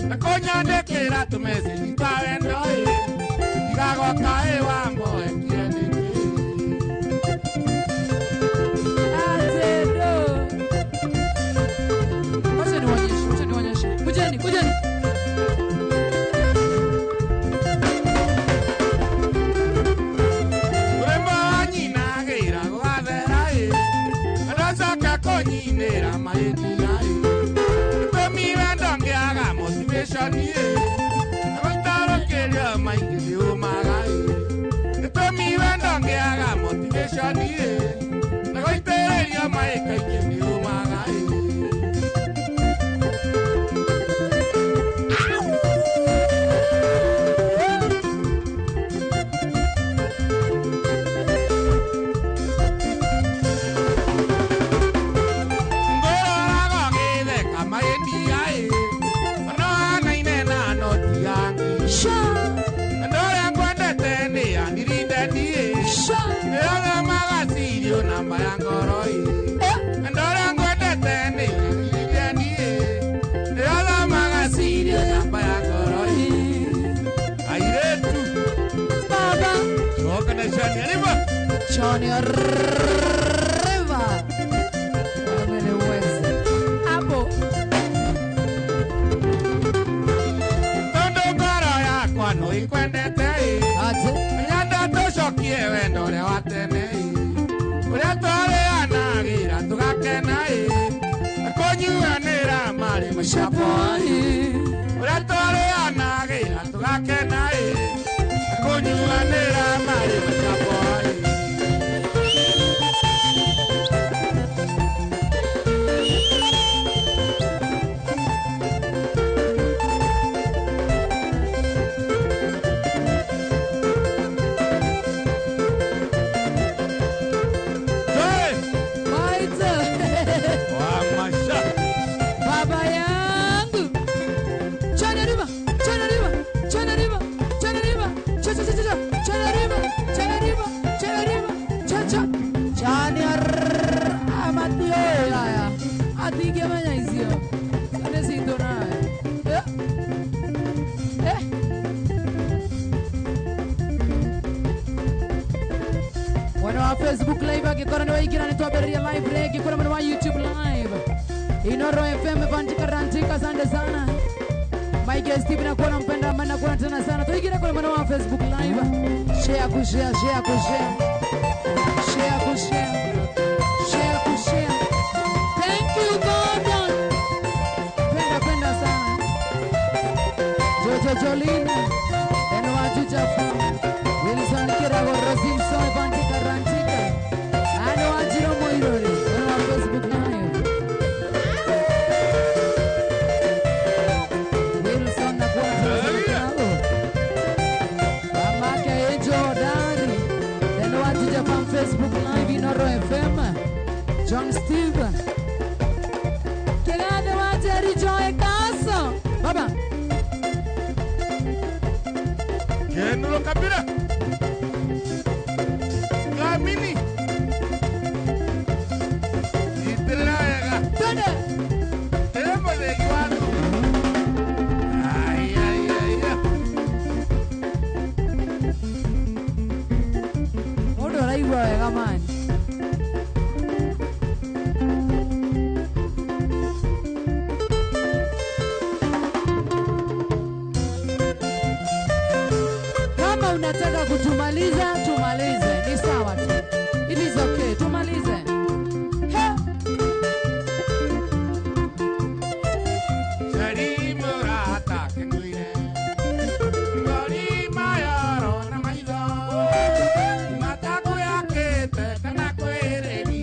Nakũnyandĩkĩra tũmecĩnji twa wendo Igagoka wamboekire nĩkĩ Atendo Wacha nionyeshe Kujeni Urembo wa nyina agĩra gwathera Aracoka kũnyinĩra mahĩtia Tũmi wendo ngĩaga motivation Nagũitarũkĩria maingĩ nĩũmaga Tũmi wendo ngĩaga motivation Nagũitĩrĩria maĩ kaingĩ nĩũmaga Namba ya ngoroi Ndora ngwendete ni Ndirindanie Ndora magasirio namba ya ngoroi Airetu Baba Choka na shani arriba Johnny Arriba Amele uweze Hapo Tondo ngoro yakwa no ikwendete Ate Nyanda tũcokie wendo ũrĩa wa tene Ũrĩa twarĩanagĩra tũgakena Kũnyuanĩra marĩ macapo Ũrĩa twarĩanagĩra tũgakena Kũnyuanĩra marĩ macapo Baba yangu Chana riba Chani amatio ya Atinge manya izio Sane sindo nae Wana wa Facebook live akikora ni waikira ni tuwaberia live regi Kuna mwana wa YouTube live Inoro FM Vantika Rantika asante sana Mike Steve na kuona mpenda amana kuona tena sana Tuikira kuna mwana wa Facebook live Share kushare Thank you Gordon Penda sana Jojo Jolina Eno wajuja from Wilson Kirago Rosimson Vantika Rantika Ano wajiro moirori Eno wa Facebook live Facebook Live Inoro FM. John Steve. Kegade wa Jerry Joy Kaso. Baba. Kenulo kabira. Kamini. Itelaga. Tende. Tembo de guadu. Ay ay ay. Odo raigwa wega man. Kama unataka kutumaliza, tumalize. Ni sawa tu. It is okay. Tumalize. He. Sari morata kenuire. Ngori mayaro na maido. Matako yake te kana kwereni.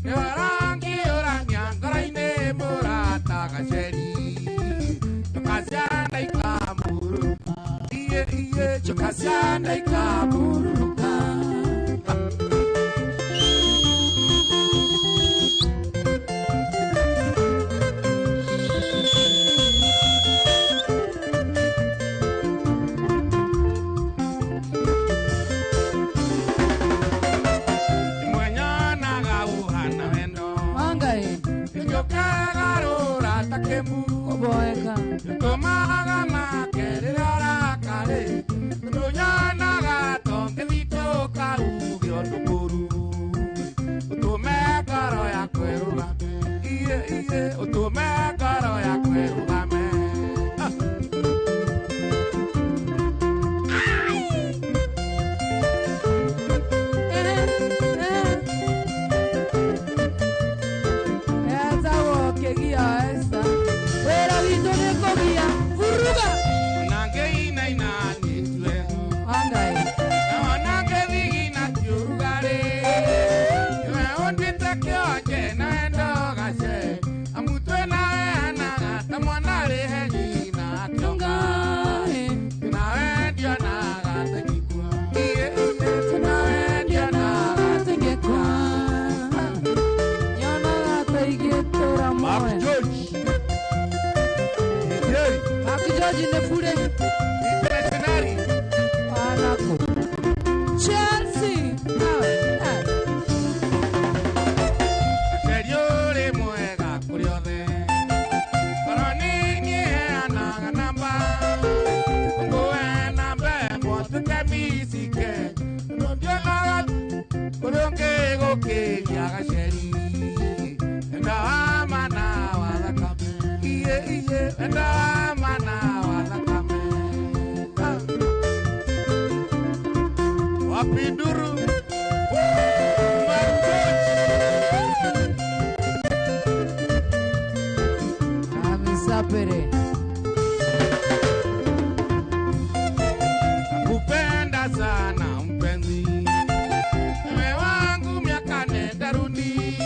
Ne warangi oranya ngaraine morata kaseri. Tukasiana ikamuru. Iye iye tukasiana ikamuru. Mwenyana gauhana wendo. Angai. Nyokagarura takemburu. Oboeka. Tomaga makerera kare. Nonyana gato kelito kaugyo tukuru. Utumekaro ya kweruga. Iye iye utumekaro ya kweruga me. Eza wokegia esa. Wera wito nekogia. Furuga. Nange ina ina nitwe. Angai. Nange vigina tiurugare. Ywe ondite kyoje naendo gashe. Amutwe nawe anaga tamwanare henyi na kyonga. Angai. Nawe ndio naga tekikwa. Iye iye nawe ndio naga Tegekwa. Yana tegetora moe. George. Yeri. Akijoji nefure. Internationali. Anako. Chelsea. Nawe. Seriore muega kuriothe. Koroni ni anaga namba. Ngoe namba motuke misike. Ndio naga kuronge goke yaga sheri. Enda mana wala kame. Iye iye enda mana wala kame. Wapinduru. Amisapere. Nakupenda sana mpenzi, mume wangu miaka nenda rudi,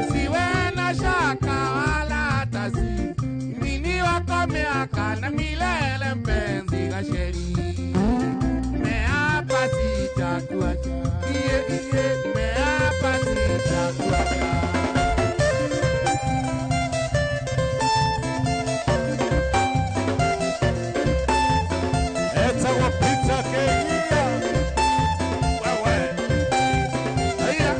usiwe na shaka wala tasi, mimi ni wako miaka na milele mpenzi gasheri, nimeapa sitakuacha, iye iye nimeapa sitakuacha. Eta wapita kegia. Wewe. Haya.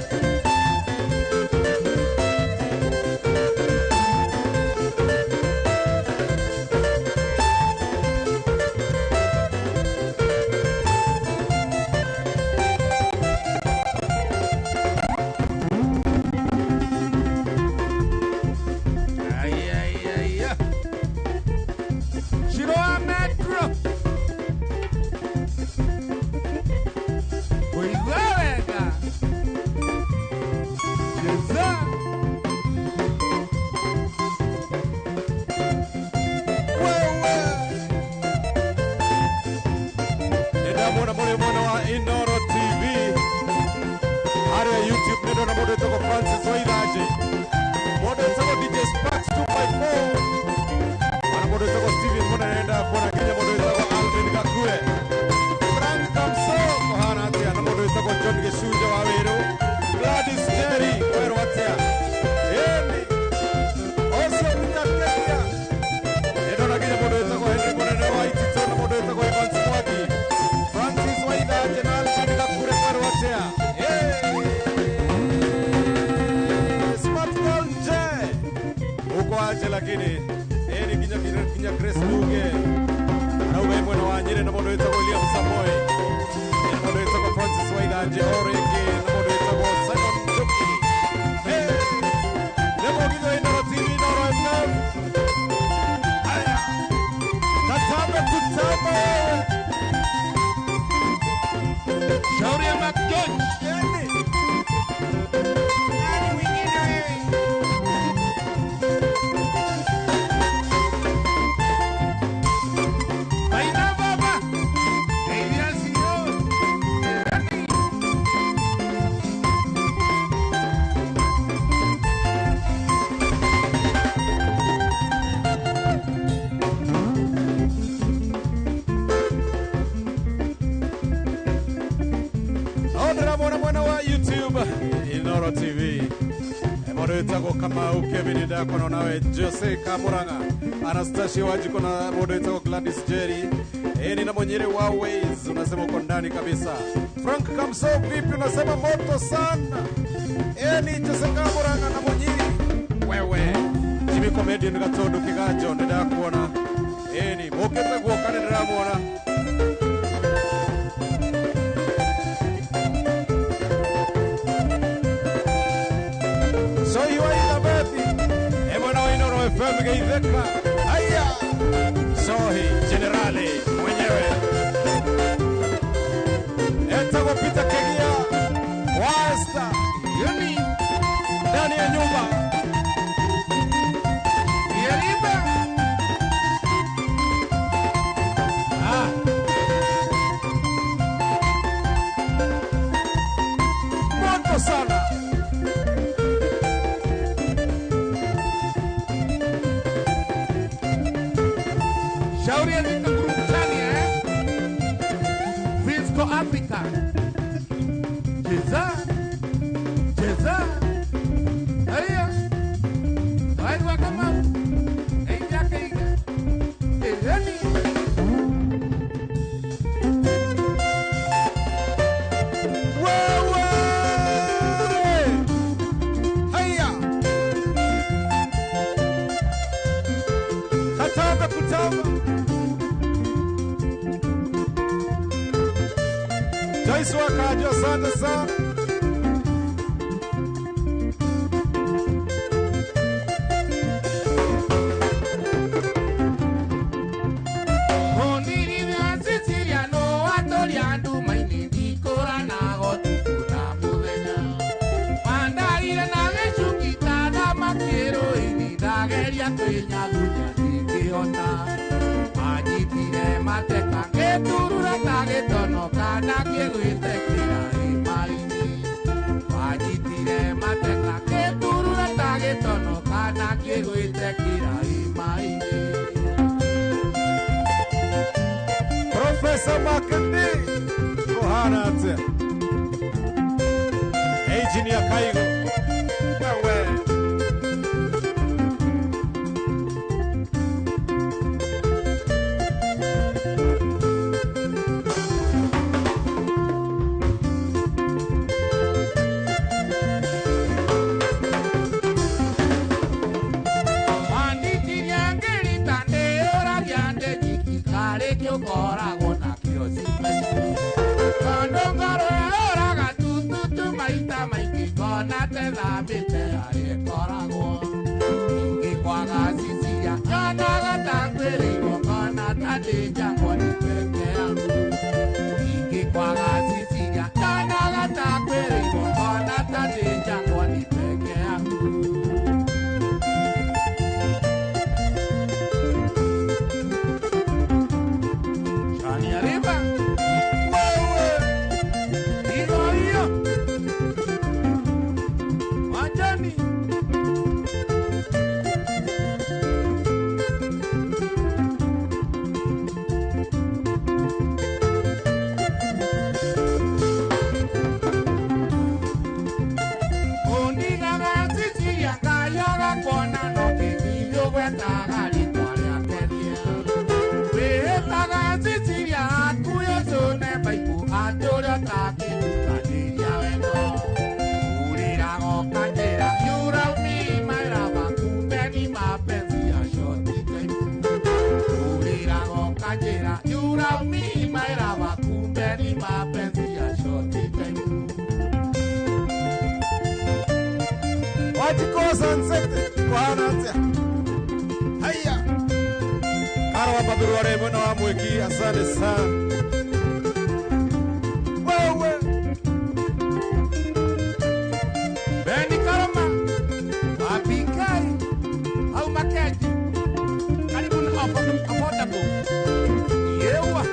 Ay, ay, ay, ay. Shiroa Metro. Kuigweweka. Yesa. Wewe. Nenda mwana mwana wa Inoro TV. Hare YouTube nenda na mwana toko Francis Waidaje. Mwana toko DJ Sparks 254. Mwana mwana toko Steven mwana nenda mwana Kenya mwana toko Alvin Gakue. Frank Kamso kohana ati ana mwana toko John Geshuja wawe lakini ni kinya Grace Muge anauga mwana wa Nyeri na mondo wetako William Samoei na mondo wetako Francis Waiganje Orege na mondo wetako Simon Njoki Lemo Gigo Inoro TV Inoro FM Aya Katambe Kutamba Shauri ya McDonald's. Inoro TV mondo wetako Kamau Kevin Dako na nawe Jose Kamuranga Anastasia Wajiko na mondo wetako Gladys Jerry na Monyere wa Ways unasema uko ndani kabisa. Frank Kamso vipi unasema moto sana. Ni Jose Kamuranga na Monyere wewe Jimmy Comedian Gatondo Kigajo ndada kuona ni moketa guokane ndiramuona FM Geitheka haya Sohi Generale mwenyewe Etako Peter Kegia Wasta Yumi ndani ya nyumba Yeriba moto sana Shauri ya zita kurukutani Vinsko Africa Jeza Aya Waidwa kama Eijake iga Eyani Wewe Haya Katamba kutamba Joyce Wakajo, asante sana. Professor Makandi Kohana ate Engineer Kaigo wewe Karo Sunset Kwanatya. Haya. Karo wa Baburu wa Remo na wa Mweki, asante sana. Wewe. Beni Karoma, Wapinkai, au Makeji. Karibu na affordable. Yewa.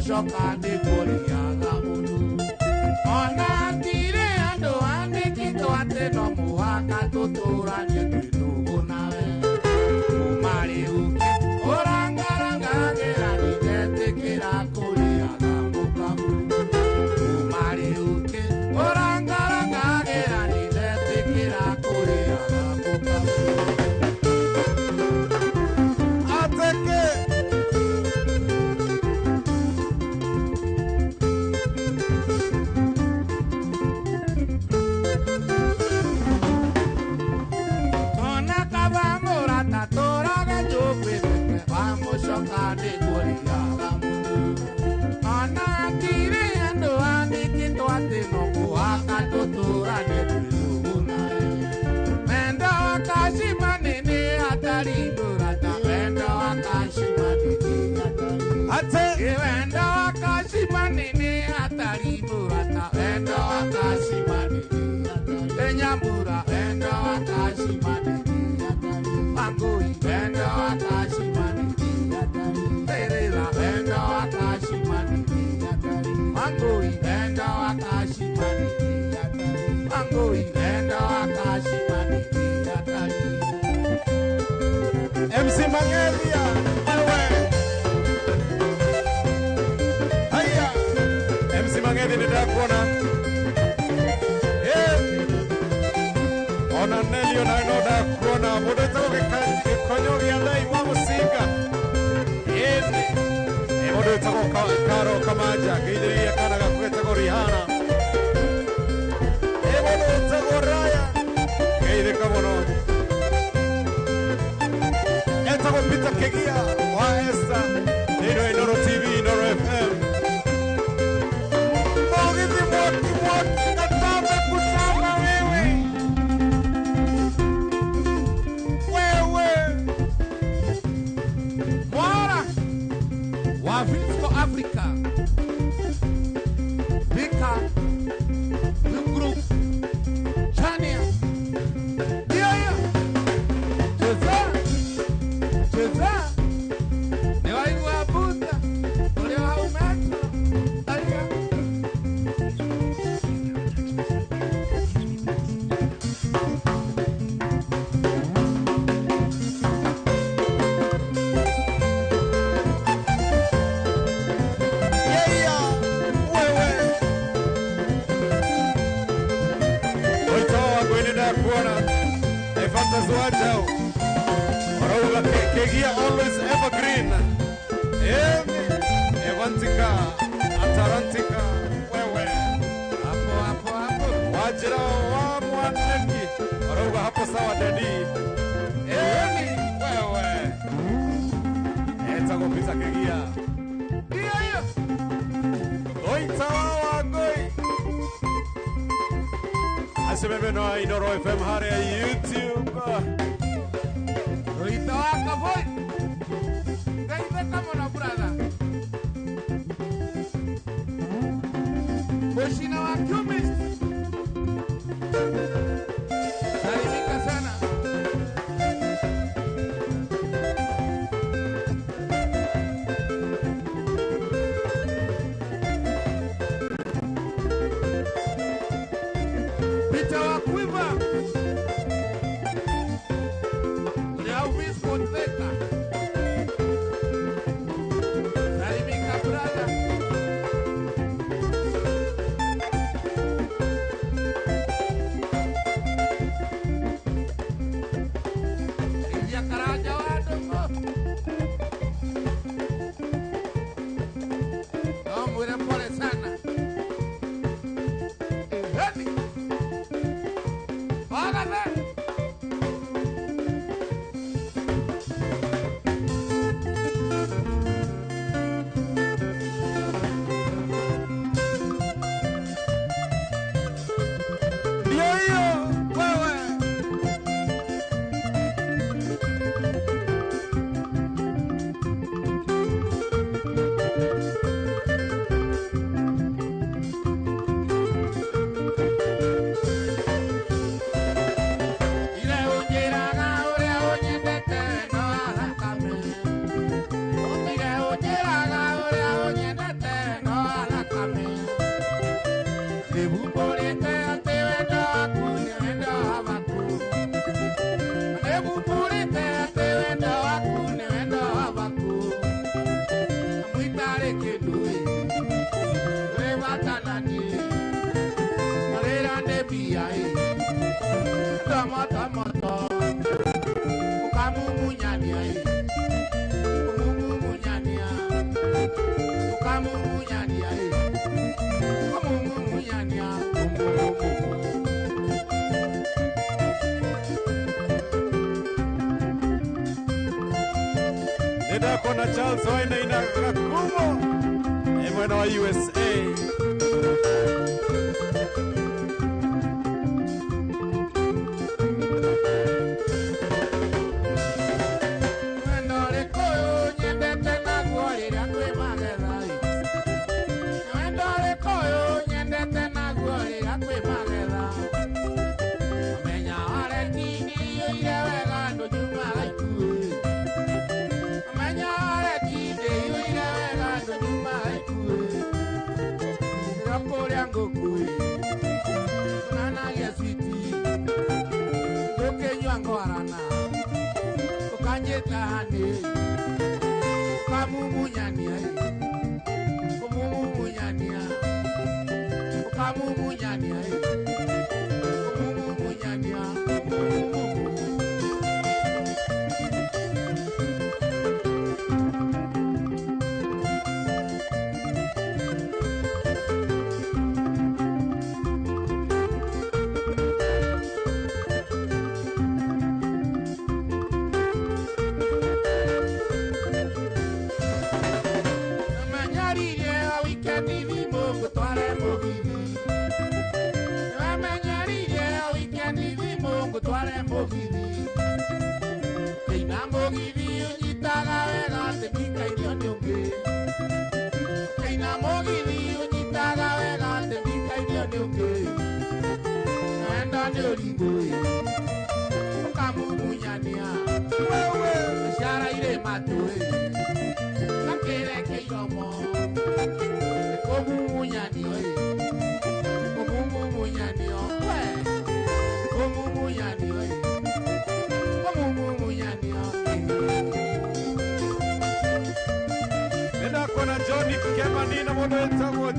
Shokande Korea Munu Ona tire ando ande kito ate no muhaka tutura nyetu nawe Umari uke oranga gerani jete kira Korea Mukamu Umari uke oranga gerani jete kira Korea Mukamu Ateke Shokande Korea Munu Ana tire ando ande kito ate no muhaka tutura nyetu nawe Mendo akashima nene atari burata Mendo akashima nene atari Mendo akashima nene atari burata Mendo akashima nene atari Enyambura Mendo akashima nene atari Mangui Mendo akashima nene Terela Mendo akashimani atari Mangoi Mendo akashimani atari Mangoi Mendo akashimani atari MC Mangelia wewe. Haya. MC Mangelia ndio kuona. Ona Nelio na inoda kuona muda tako konyo ya dai wa musika. Modo tako Karo Kamaja kidiria kana gakweta ko Rihanna. Modo tako Raya kidiri kamono. Tako Peter Kegia wa Esta Inoro TV Inoro FM. Mogiti moti nataka kutama wewe. Bora Wavinsko Africa Vika The Group Chania Yaya Cheza Newa iwa Buddha Olewa umetro Aya Zuatao Orauga Kegia always evergreen Evantika Atarantika wewe Hapo Wajira wa mwaneki Orauga hapo sawa dadi wewe Etako pisa Kegia Iyo Oitawa goi Asibebe no Inoro FM hare YouTube Oitawa boy Kaita kama na brother Boshina wa Cumis Salimika sana Peter wa Quiver Leo Visco Teta Salimika brother Nenda kona Charles Waina ina Rakumo. Mwana wa USA.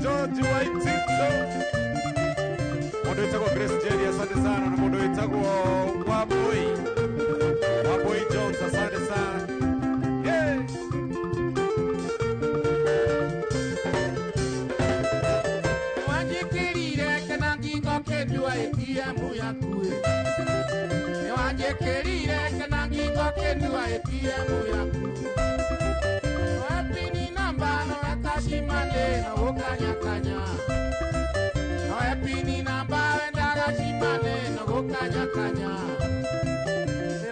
George Waitito. Mondo itago Grace Jerry, asante sana. Na mondo itago Waboi Jones, asante sana. Yeah. Wanjekerire kana ngingo kendua ATM yakue. Wanjekerire kana ngingo kendua ATM yakue. Wapini namba no akashimane na ukanya kanya. Wapini namba wenda akashimane na ukanya kanya.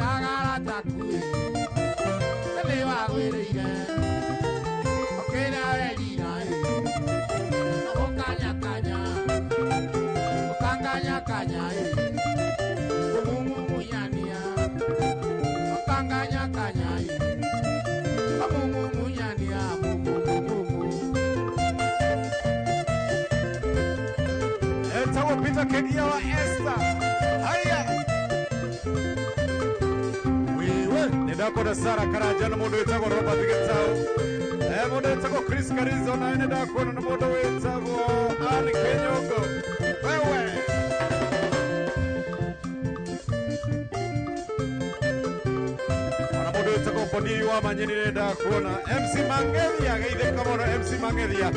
Ragara takue. Ele wa wereire. Okena wereire. Ukanya kanya. Ukanganya kanya. Umumu munyania. Ukanganya kanya. Umumu munyania. Etawo Peter Kedia wa Esther. Haya. Wewe nenda kwa Sara Karaja na mondo itago Robert Getao. Mondo itago Chris Karizo na nenda kwa na mondo itago Ani Kenyoko. Wewe. Ana mondo itago Podi wa Manyeni nenda kuona MC Mangelia gaide kama MC Mangelia.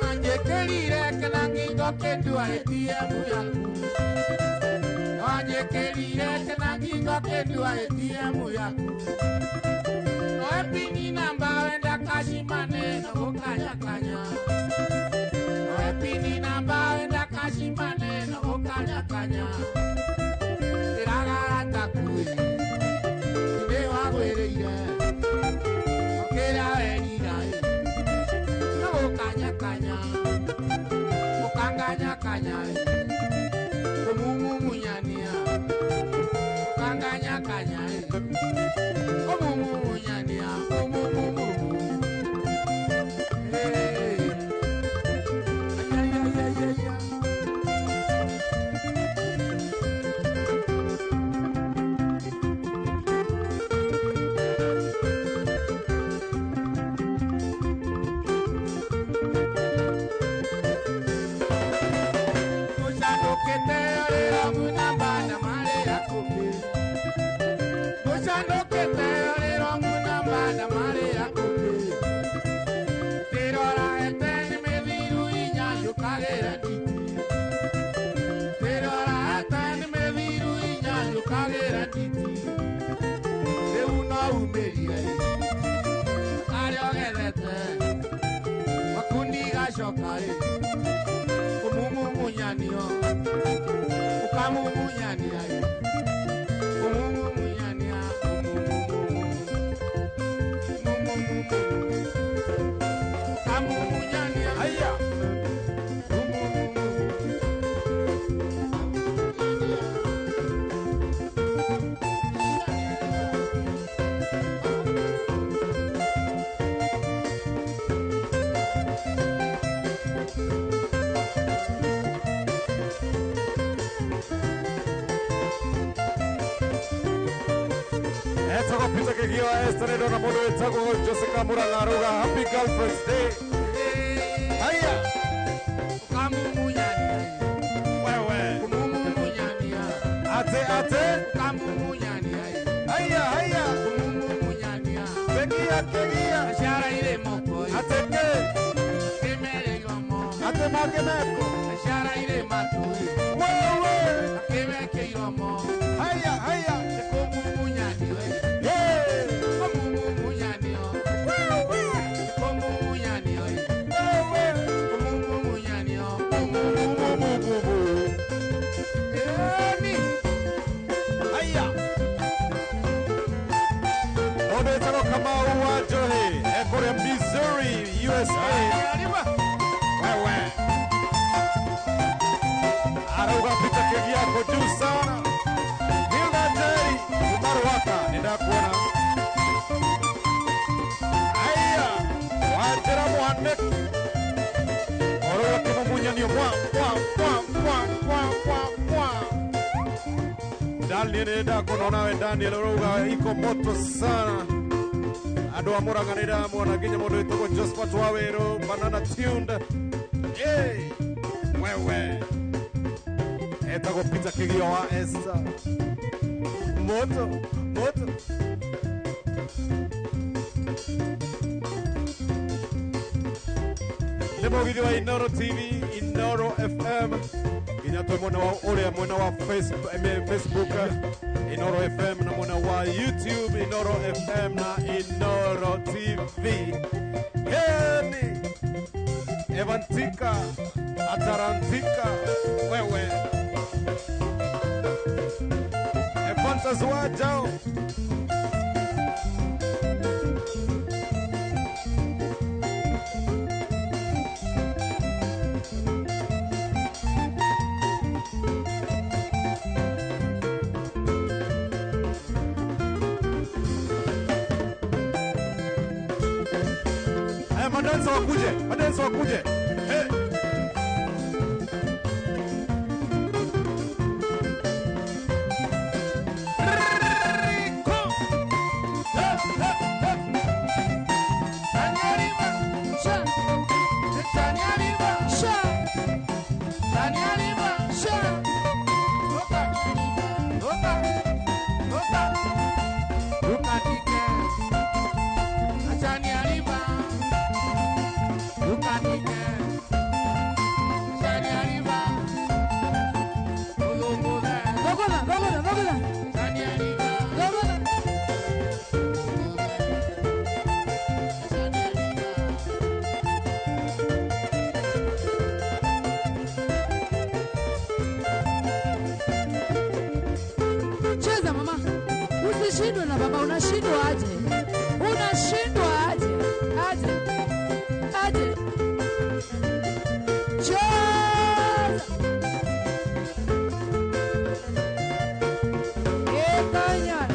Wanjekerire kana ngingo kendua ATM yaku. Wanjekerire kana ngingo kendua ATM yaku. Wapini namba wenda kashimane na ukanya kanya. Wapini namba wenda kashimane na ukanya kanya. Iragara takue. Ide wa wereire. Okera werira. Na ukanya kanya. Ukanganya kanya. Umumu munyania. Ukanganya kanya. Umumu ukachoka kumumumunyanio ukamumunyania kumumunyania ukamumunyania haya Pizza kegio estare dona modo etago Jessica Murangaruga happy girlfriend's day. Haya. Ukamumunyania. Wewe. Kumumunyania. Ate. Ukamumunyania. Haya. Kumumunyania. Kegia. Ashara ile moko. Ateke. Kemele yomo. Ate magemeko. Ashara ile matui. Wewe. Kemeke yomo. Haya. Missouri, USA. Wewe. Arauga pita kegi yako juu sana. Hilda Jerry, Umaru waka, nenda kuona. Aya, wajera Muhammad. Orowa kimumunyania mwa. Daniel nenda kuona we Daniel Oroga iko moto sana. Ado amuranganira mwana ginya modo itoko Josephat Wawero banana tuned. Wewe etako pizza kigio wa esa moto Lemo video wa Inoro TV, Inoro FM. Ginya to mwana wa ole mwana wa Facebook Inoro FM na mwana wa YouTube Inoro FM na Inoro TV. Heni Evantika Atarantika wewe Evantas wajao Madenso wakuje. Hey. Unashindwa na baba, unashindwa aje? Unashindwa aje? Aje. Cheza. Kanya.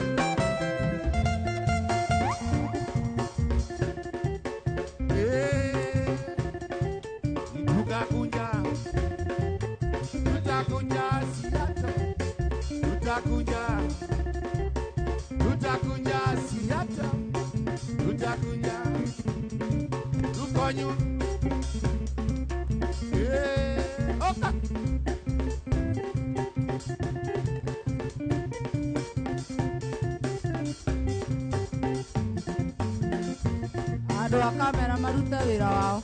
Utakunya siata, utakunya tukonyu. Oka. Ando a kamera maruta wira wao.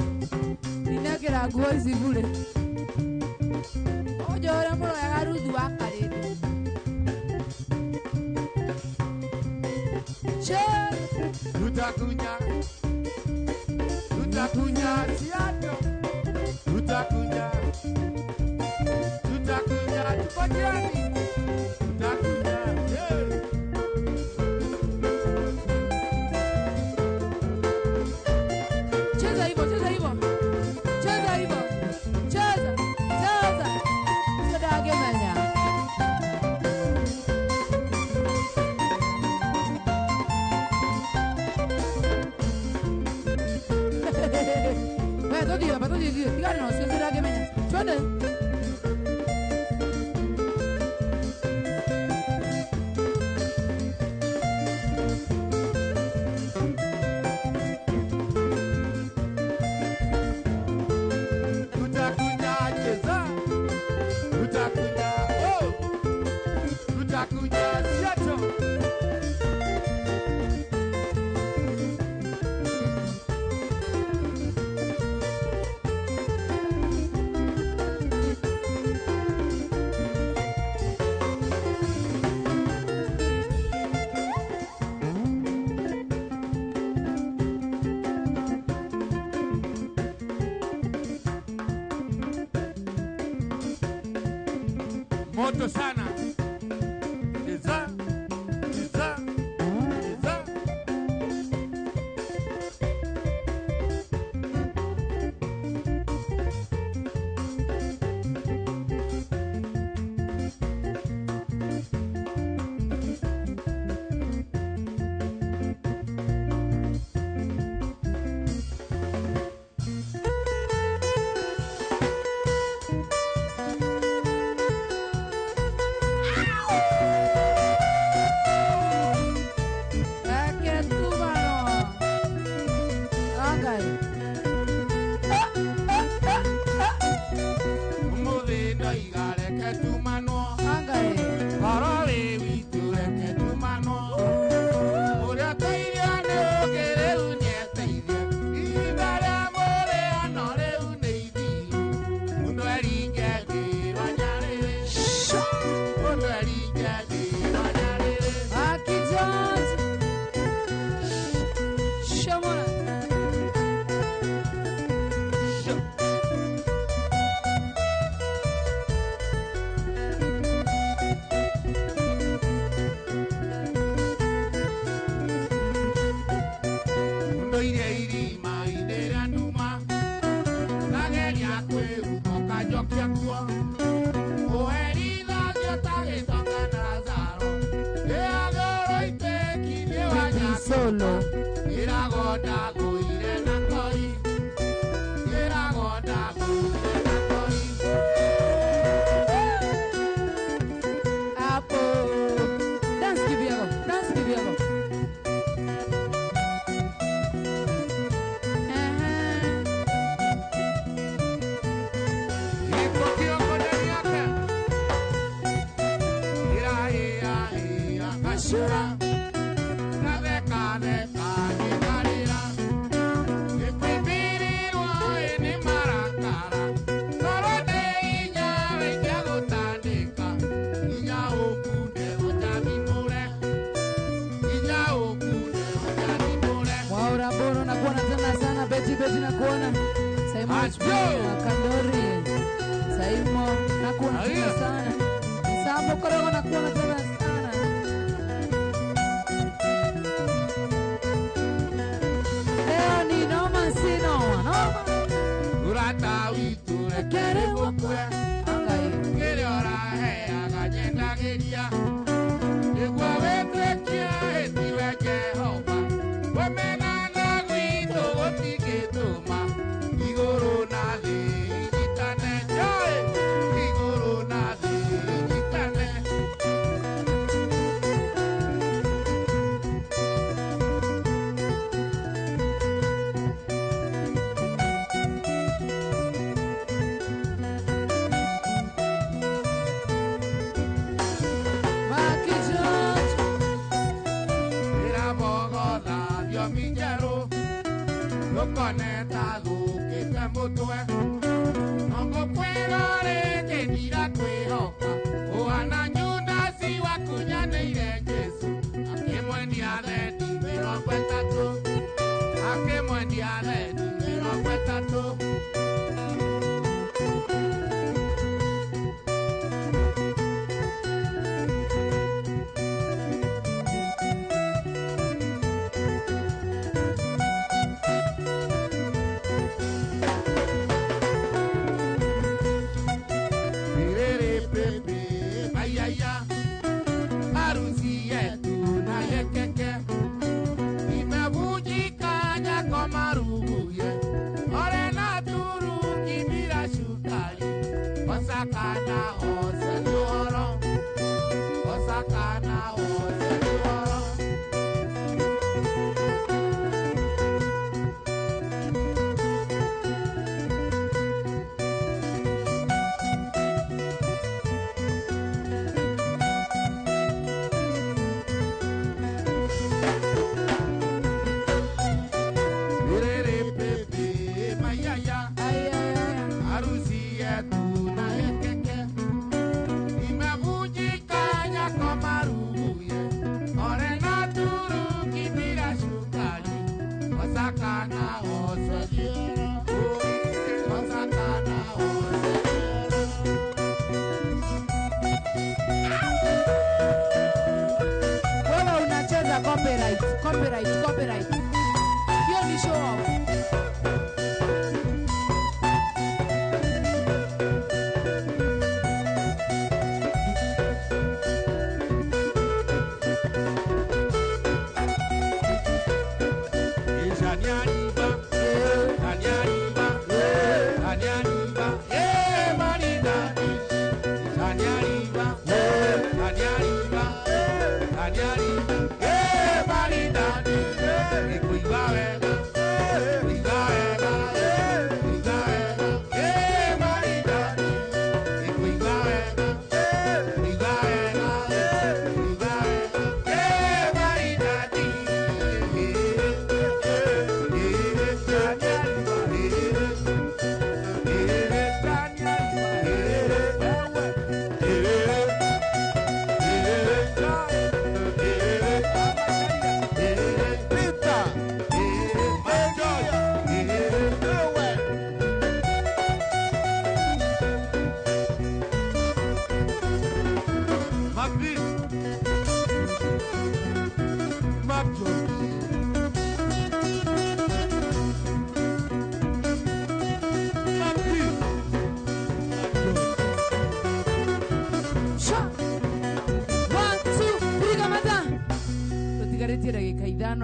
Ninekera nguo ici bure. Ojore muno ya garuthu wa karibu. Che Utakunya siato, Cheza hivyo, cheza hivyo. Cheza hivyo. Cheza. Cheza. Sadage manya. Wewe todio, patodio, tigani no, sio sadage manya. Twende. Moto sana. Cheza, cheza, cheza. Solo. Apo. Dance kivyako, dance kivyako. Beti nakuona Saimo Kandori Saimo nakuona tena sana Sambo Korogo nakuona tena sana leo ni noma si noma Urata witu rekere bukwe Angai Kere ora he agajenda geria Egwa wetrekia etiwe Jehova Wemena conectado que te mutue no puedo que tira cueroca o ananyuna si wakunya neire Yesu ake mwendia de ti pero cuenta tú ake mwendia de ti pero cuenta tú Osakana Osenyoro, Osakana Osenyoro. Copyright. Hiyo ni show off.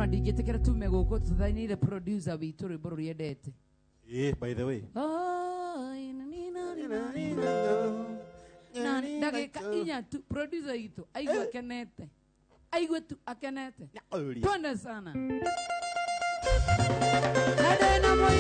Ndingetekera tume guko tuthainire producer witu rwimbo ruriendete. By the way. Ndagika inya tu producer itu aigua akenete. Aigua tu akenete. Twende sana. Nade na moi.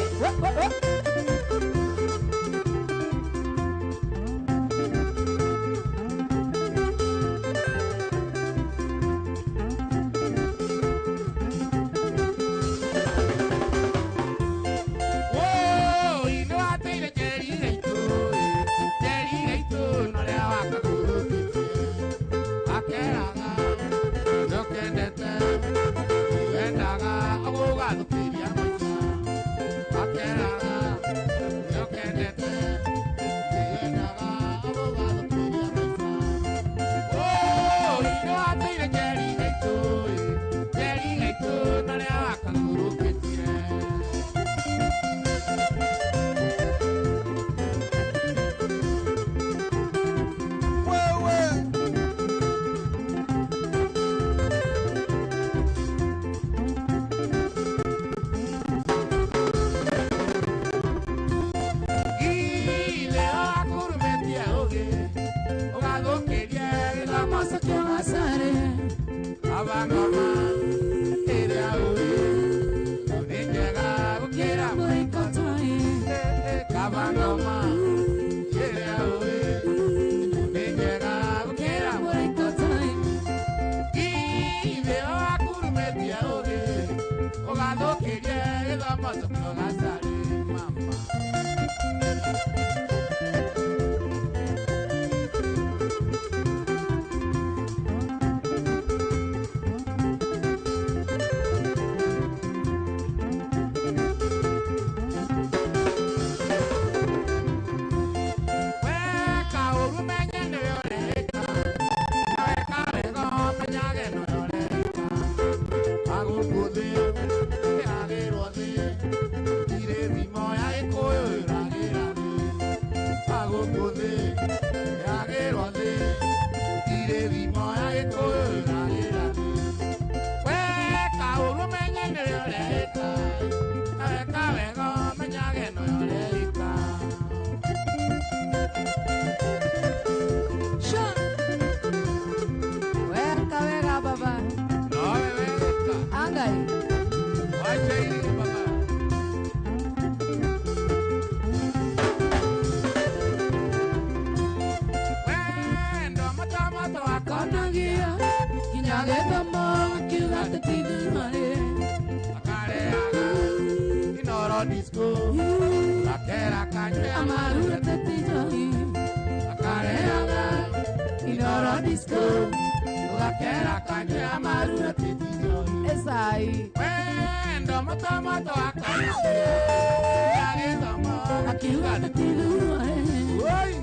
Inoro disco. Akera kanywe Amarura tetijo. akareaga. Inoro disco. Akera kanywe amarura tetijo. Esai. Wendo motomoto akanywe. Yagezomo Akiuga tetilu. Oi.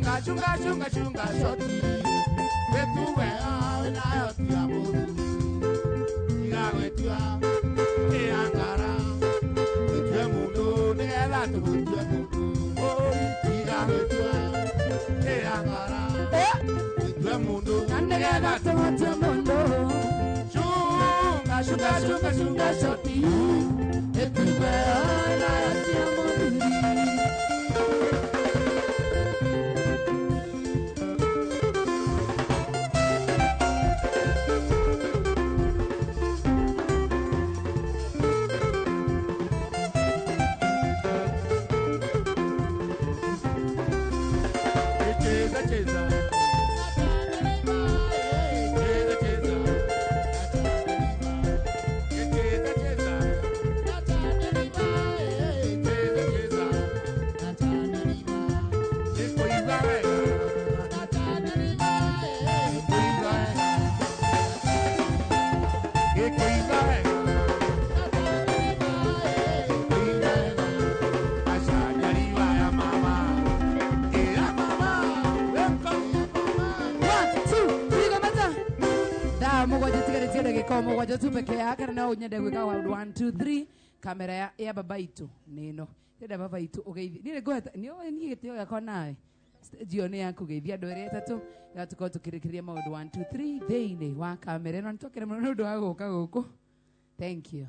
Caro, caro, chunga shoti. Betuwe na yoti amodu. Igawetua e angara. Betue mundo ne ela tu betue mundo. Oh, igawetua e angara. Betue mundo ne ela tu betue mundo. Chunga shoti. Betuwe na yoti amodu. Como wajatu peke yake na unyende gwika 1 2 3 kamera ya baba itu nino ndenda baba itu ugeithia nile gweta ni gitio yakwa nawe jione yanku geithia andu ere tatu gatuko tukirikiria maundu 1 2 3 theine wa kamera no ntokere muno ndu wa guka guku. Thank you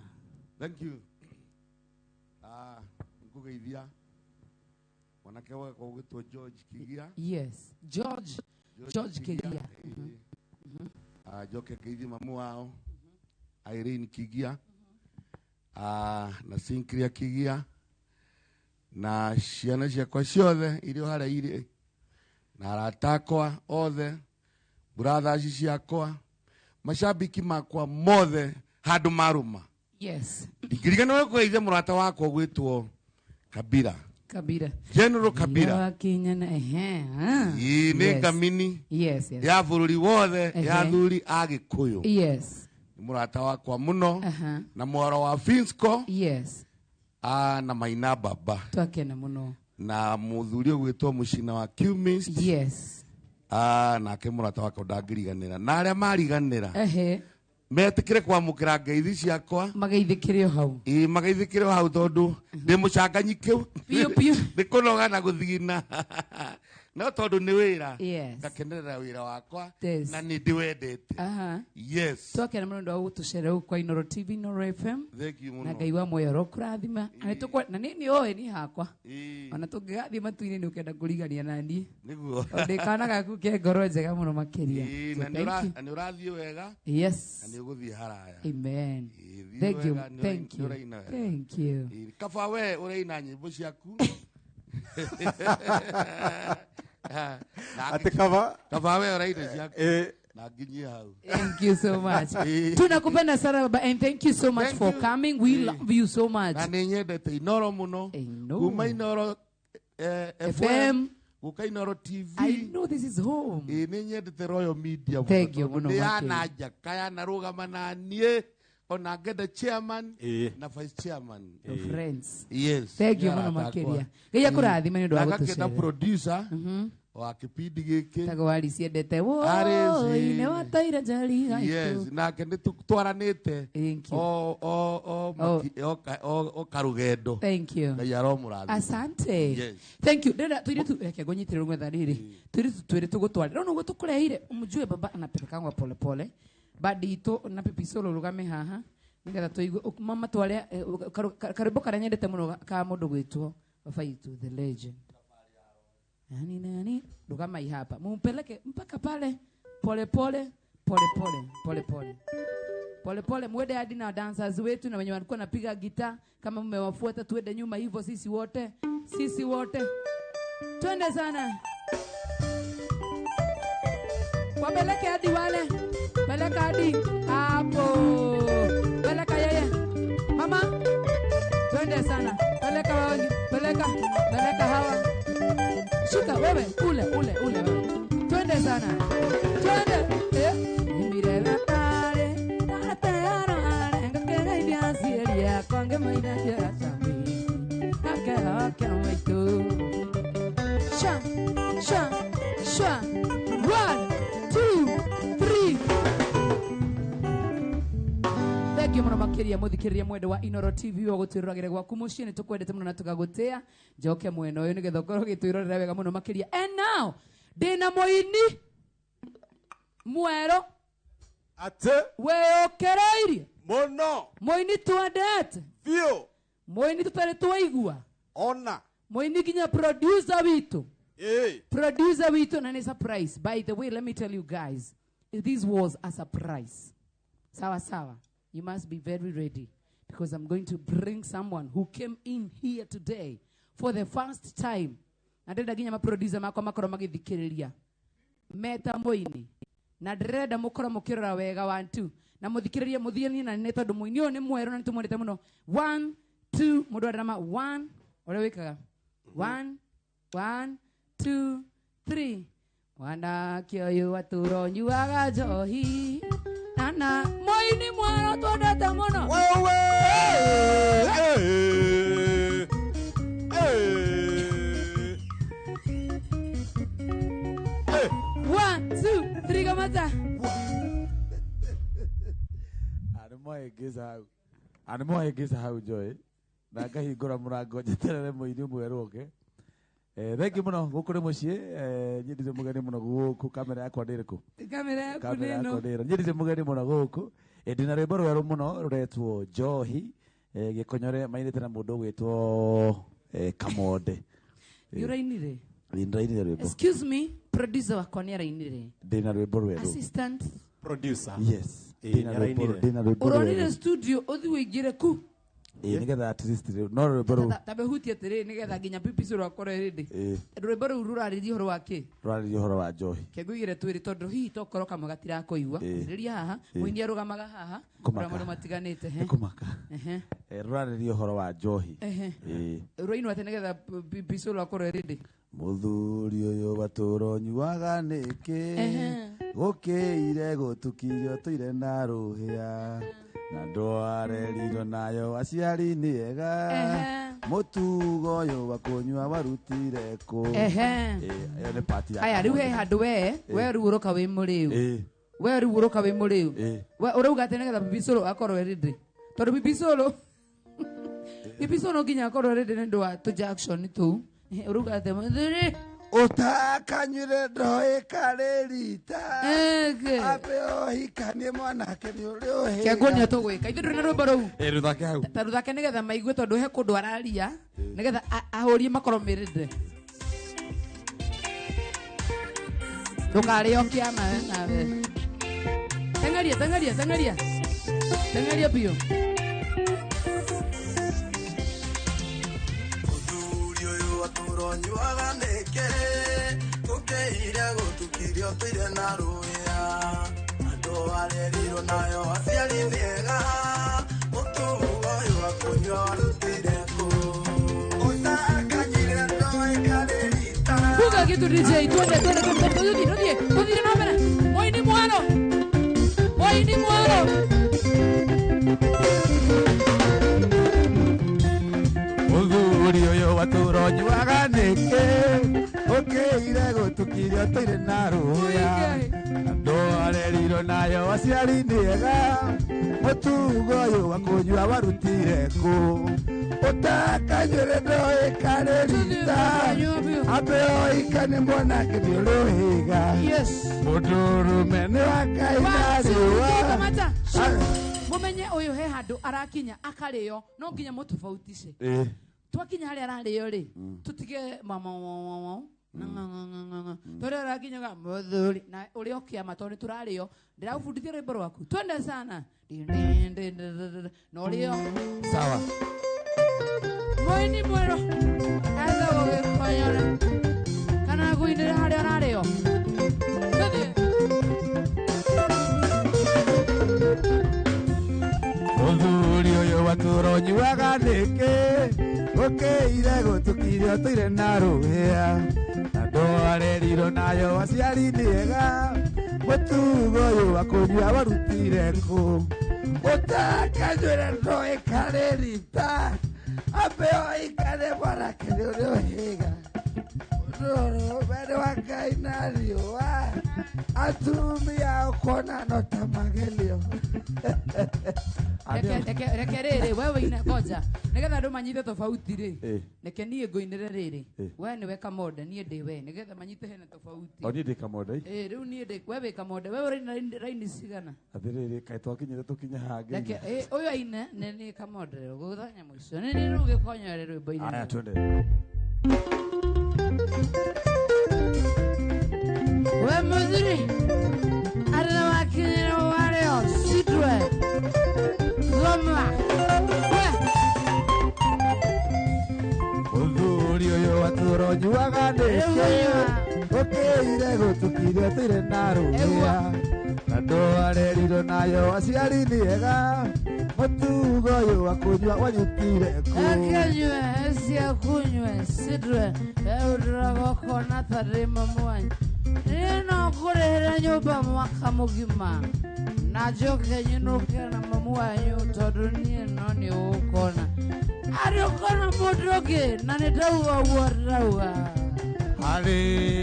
ngugeithia mwanake wa gwitwo George Kigia. Yes, George Kigia. Joke Kigia mamu wao Irene Kigia, na Sinclair Kigia, na ciana ciakwa ciothe irio haria iri, na aratakwa othe, brothers ciakwa, mashabiki makwa mothe handu maruma. Yes. Ndikirigana kugeithia murata wakwa gwitwo Kabira. General Kabira. Ni ngamini. Yes. Ya bururi wothe ya thuri Agikuyu. Yes. Murata wakwa muno na mwaro wa Finsco. Yes. Na Maina Baba. Twakena muno. Na muthuri gwitwo Mucina wa Qmist. Yes. Na ke murata wakwa ndangiriganira. Na aria mariganira. Metikire kwamukira ngeithi ciakwa magaithikire hau magaithikire hau tondu ndi mucanganyike pio ndikunoga na guthina no tondu ni wira ngakenerera wira wakwa na ni ndiwendete. Yes, twakena muno ndo gutucera kwa Inoro TV Inoro FM. Thank you muno na Ngai wa moyo rokurathima anitukwa na nini oe ni hakwa ona tungigathima tuine ni ukenda kurigania nani niguo ndikana gaku ke ngoro njega muno makiria na ni urathie wega. Yes, na ni uguthie haraya. Amen. Thank you kaba we ureina nyimbo ciaku ate kaba we ureina ciaku na nginyi hau. Thank you so much. Tunakupenda sana baba and thank you so much for coming. We love you so much. Na ninyendete Inoro muno kuma Inoro FM guka Inoro TV. I know this is home. Ni nyendete Royal Media. Thank you muno Ni makĩria. ana Jakaya na rugama na nie ona ngenda chairman na vice chairman. Your friends. Yes. Thank you muno makĩria. Ngai akũrathime nĩ ũndũ wa Agakĩenda gũtũcerera. producer wa kĩpindi gĩkĩ. Tagwari ciendete wo Arĩci. ine wataire njari gaitũ. Yes, nake nĩ twaranĩte. Thank you. O karugendo. Thank you. Ngai aromũrathime. Asante. Yes. Thank you. Dada tuiritu reke ngonyitire rũng'etha rĩrĩ. Tuiritu twĩrĩ tũgũtware. No nĩguo tũkũrehire umjue baba anapelekangwa pole pole. Badito na Pipi Solo rugame haha. Nigetha tuigue mama tware karibu karĩa nyendete mũno ka mũndũ gwĩtwo baba itu the legend. Nani rugama hapa. Mumpeleke mpaka pale pole pole pole pole pole pole. Pole pole mwende hadi na dancers wetu na wenye walikuwa napiga gitaa kama mmewafuata tuende nyuma hivyo sisi wote twende sana wapeleke hadi wale peleka hadi hapo peleka yeye mama twende sana peleka wengi peleka hawa shika wewe ule wewe twende sana twende mirela Konge maina jera tambi Hake waitu Sha 1, 2, 3 Thank you muno makiria muthikiriria mwende wa Inoro TV wa gutwiroragire gwaku mucii ni tukwendete muno na tugagutia njoke mwena uyu nigetha ukorwo gitwirorera wega muno makiria and now dina moini mwero ate weokereirie mono moini twendete fio moini tutari twaigua ona moini kinya producer witu eh producer witu na ni surprise. By the way, let me tell you guys, this was a surprise. Sawa you must be very ready because I'm going to bring someone who came in here today for the first time. Ndenda ginya ma producer makwa makoro magithikiriria meta moini na ndrenda mukoro mukirora wega 1 2 na muthikiririe muthieni na nĩ tondũ muini ũyũ nĩ mwerũ na nĩ tũmwendete mũno 1 2 mũndũ arama 1 ũrĩa wĩkaga 1 2 3 wanake ũyũ atũra ũnyuaga njohi na muini mwerũ twendete mũno wewe 1 2 3 kamata Animoegeza hau Joy na ngahingũra mũrango njeterere mũini mwerũ oke thengi mũno gũkũ mũciĩ nyendire mũgeni mũno gũkũ kamera yakwa ndĩ rĩkũ kamera yaku nĩno nyendire mũgeni mũno gũkũ ndina rwĩmbo rwerũ mũno rũretwo Njohi gĩkonyore mainĩte na mũndũ ũgwĩtwo Kamonde yurainire Indrainire rwĩmbo excuse me producer wakwa nĩ arainire ndina rwĩmbo rwerũ assistant producer yes ndina rwĩmbo uronire studio uthi wĩingĩre ku nigetha at least no rwĩmbo rũu tabehutie atĩrĩ nigetha nginya Pipi Solo akorwo rĩndĩ rwĩmbo rũu rũrarĩria ũhoro wa kĩ rũrarĩria ũhoro wa Njohi kengũigĩre twĩrĩ tondũ hihi tokorwo kamwe gatirakũigua rĩrĩria haha mũini arũgamaga haha maũndũ matiganĩte kũmaka rũrarĩria ũhoro wa Njohi rũinwo atĩ nigetha Pipi Solo akorwo rĩndĩ Muthuri ũyũ batũra ũnyuaga nĩkĩ gũkĩire gũtukirio tũire na rũhĩa na ndwarerirwo nayo aciari nĩ ega mũtugo ũyũ wa kũnyua warutire kũ ĩyo nĩ part ya aya rĩu he handũ we rĩu ũroka wĩ mũrĩu we rĩu ũroka wĩ mũrĩu ũrauga atĩ nigetha Pipi Solo akorwo rĩndĩ tondũ Pipi Solo nginya akorwo rĩndĩ nĩ ũndũ wa tũjackson tũu ũrauga atĩ mũthuri utakanyire ndoĩka rĩrita abeohikanie mwanake nĩ ũrĩ ũhĩga kĩanguonia tũgwĩka ithuĩ ndũrĩ na rwĩmbo rũu rũthake hau ta rũthake nĩgetha maigue tondũ he kũndũ araria nĩgetha ahũrie makorwo mĩrĩndĩ ndũkarĩo kĩama nawe tengeria biũ nyuaga nĩkĩ gũkĩire gũtukirio tũire na rũhĩa andũ arerirwo nayo aciari nĩ ega mũtugo ũyũ wa kũnyua warutire kũ ũtakanyire ndoĩka rĩrita DJ, twende tuthire na mbere. Moini mwaro. Muthuri uyu waturonyiwaga nĩkĩ ũkĩire gũtukirio tũire na rũya andũ arerirwo nayo aciari nĩega mũtugo ũyũ wa kũnyua warutire kũ ũtakanyuĩre ndoĩkarĩrita ambe oika nĩ mwanake nĩ ũrũhĩga mũndũrũme nĩ wa Ngai na riũa mumenye uyu he handu arakinya akarĩo no nginya mũtũbautice twakinya harĩa ararĩo rĩ tutige mama tũrĩa arakinyaga mũthuri na ũrĩa ũkĩama tondũ tũrarĩo ndĩragũbundithia rwĩmbo rwaku twende sana na ũrĩo sawa Moini mwero enda gũgĩkonyore kana gũinĩra harĩa ararĩo Muthuri uyu waturonyiwaga nĩkĩ ũkĩire gũtukirio tũire na rũhĩa andũ arerirwo nayo aciari nĩega mũtugo ũyũ wa kũnyua warutire kũ ũtakanyuĩre ndoĩkarĩrita ambe oikane mwanake nĩ ũrĩũhĩga mũndũrũme nĩ wa Ngai na riũa atumia ũkona no ta magelio reke rĩrĩ wewe ina koja nĩgetha andũ manyite tofauti rĩ reke niĩ ngũinĩre rĩrĩ we nĩwe kamonde niĩ ndĩ we nĩgetha manyite hena tofauti niĩ ndĩ kamonde rĩu niĩ ndĩ we wĩ kamonde we ũrĩ raini cigana atĩrĩrĩ kaĩ twakinyire tũkinye hangĩ reke ũyũ aine nĩ kamonde gũthanya mũico nĩ rĩu gĩkonyore rwĩmbo-inĩ aya twende we mũthuri arĩa wakinyire warĩo citwe goma Muthuri uyu waturonyiwaga nĩkĩ ũkĩire gũtukirio tũire na rũhĩa andũ arerirwo nayo aciari nĩega mũtugo ũyũ wa kũnyua wanyutire kũ akanyue cia kunywe citwe eũndĩragokona tarĩ mamu wanyu niĩ no ngũrĩhĩre nyũmba mwaka mũgima na njoke nyinũke na mamu wanyu tondũ niĩ no nĩ ũgũkona arĩ ũkona mũndũ ũngĩ na nĩ ndauga ũguo ndĩrauga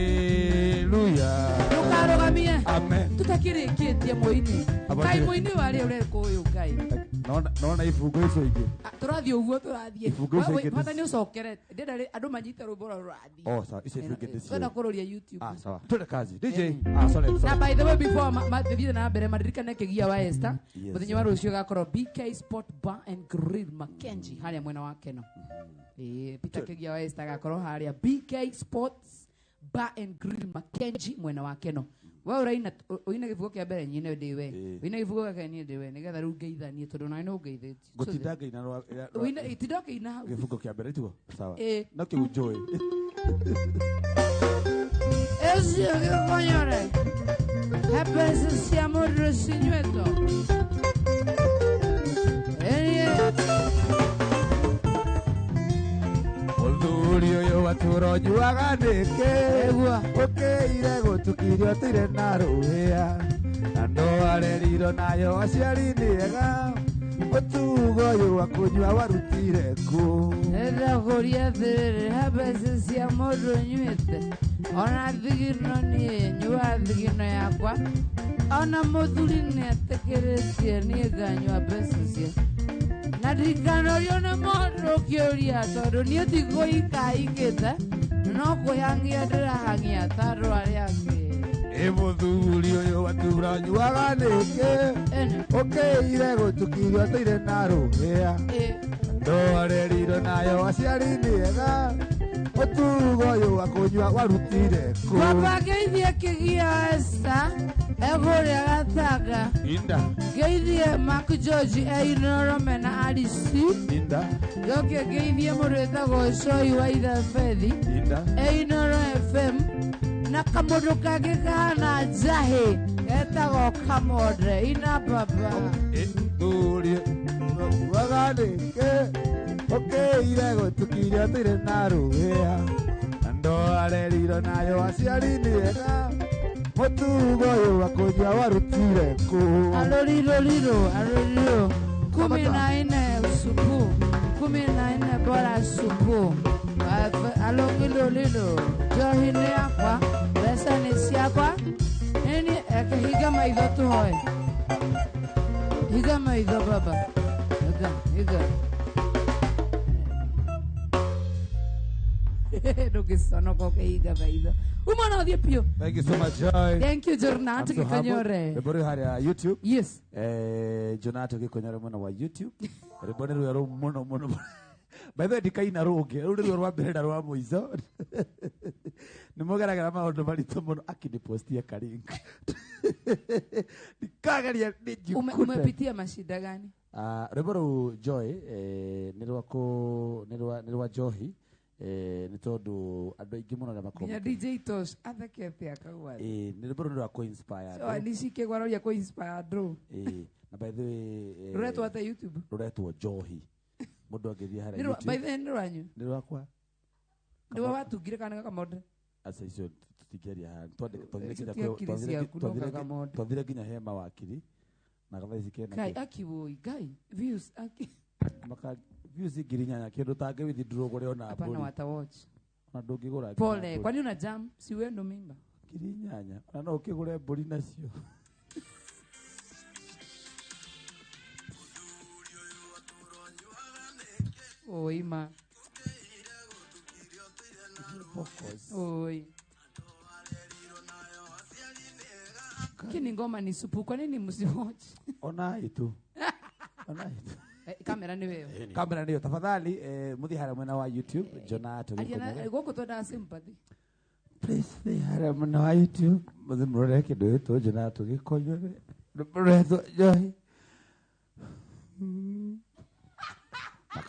haleluya ndũkarũgamie amen tũtakĩrĩkĩtie mũini kai mũini warĩ ũreka ũyũ Ngai nona ibungo icio ingĩ tũrathiĩ ũguo tũrathiĩ bata nĩ ũcokere ndĩrenda andũ manyite rwĩmbo rwa rũrathiĩ sawa icio ingĩ ndĩcio twenda kũrũria YouTube sawa twende kazi DJ sorry na by the way before mathiĩ na mbere maririkane kĩgia wa Esther mũthenya wa rũciũ gakorwo BK Sport Bar and Grill Mackenzie harĩa mwena wa Keno Peter kĩgia wa Esther gakorwo harĩa BK Sports Bar and Grill Mackenzie mwena wa Keno we ũraina gĩbugo kĩa mbere nyine ndĩ we wĩna gĩbugo gĩake niĩ ndĩ we nĩgetha rĩu ngeithanie tondũ nawe no ũngeithĩtie gũtinda ngeina itinda ũkĩina hau gĩbugo kĩa mbere tiguo sawa no kĩu njũĩ ũcio gĩkonyore he mbeca cia mũndũ cinyuĩtwo Muthuri uyu waturonyiwaga nĩkĩ ũkĩire gũtukirio tũire na rũhĩa andũ arerirwo nayo aciari nĩega mũtugo ũyũ wa kũnyua warutire kũ ndĩrakũria atĩrĩrĩ he mbeca cia mũndũ nyuĩte ona thigino niĩ nyua thigino yakwa ona mũthuri nĩetĩkĩrĩtie niĩ nganyua mbeca cia na ndikanorio nĩ mũndũ ũkĩũria tondũ niĩ tikũikaikĩte no kwĩhangia ndĩrahangia ta andũ arĩa angĩ mũthuri ũyũ waturonyiwaga nĩkĩ ũkĩire gũtukirio tũire na rũhĩa andũ arerirwo nayo aciari nĩega mũtugo ũyũ wa kũnyua warutire kũ kwamba ngeithie kĩgia Esther egũrĩa gatanga ngeithie Mark George einoro na Alice njoke ngeithie mũndũ wĩtagwo Coi wa Ithafethi einoro FM na kamũndũ kangĩ kahana njahĩ getagwo Kamonde ina baba mũthuri waga nĩkĩ ũkĩire gũtukirio tũire na rũhĩa andũ areriro nayo aciari nĩega mũtugo ũyũ wa kũnyua warutire kũ Alolilo 14 supu 14 bora supu alongilolilo johini yakwa pesa ni siakwa nini higa maitho tuhoe higa maitho baba higa Nukisonoko higa maitho umana odhie pio. Thank you so much, Joy. Thank you, Jornato Gikonyore. Rebori hari YouTube. Yes. Jornato Gikonyore mwana wa YouTube. Rebori rwero muno. By the way, dikaina roge. Ruri rwa mbere na rwa muizo. Nimugaragara maundu marito muno akinipostia karinga. Nikagaria nijikute. Umepitia mashida gani? Rebori Joy nirwa Johi. Ni tondu andu aingi muno na makombe ya DJ Tosh athake atia akauwa ni rwimbo rwa ko inspire so nishike gwaroria ko inspire bro na by the way ruretwo ata YouTube ruretwo Johi mundu angithia hara YouTube by the way nirwanyu nirwakwa ndiwa watungire kana kamoda asa icio tutigeria ha twandire nginya hema wakiri na gathaisi kena kai akiwoi gai views aki maka views ngirinyanya kindu tange withdraw gore ona hapana boli wata watch na ndungigura pole kwani una jam si wewe ndo mimba ngirinyanya na no ukigure boli nacio oi ma oi kini ngoma ni supu kwa nini msiwatch ona itu kamera ni wewe kamera ndio tafadhali muthi hara mwena wa YouTube Jornato Gikonyore goko toda sympathy please the hara mwena wa YouTube muthi murore kindu to Jornato Gikonyore mureto Joy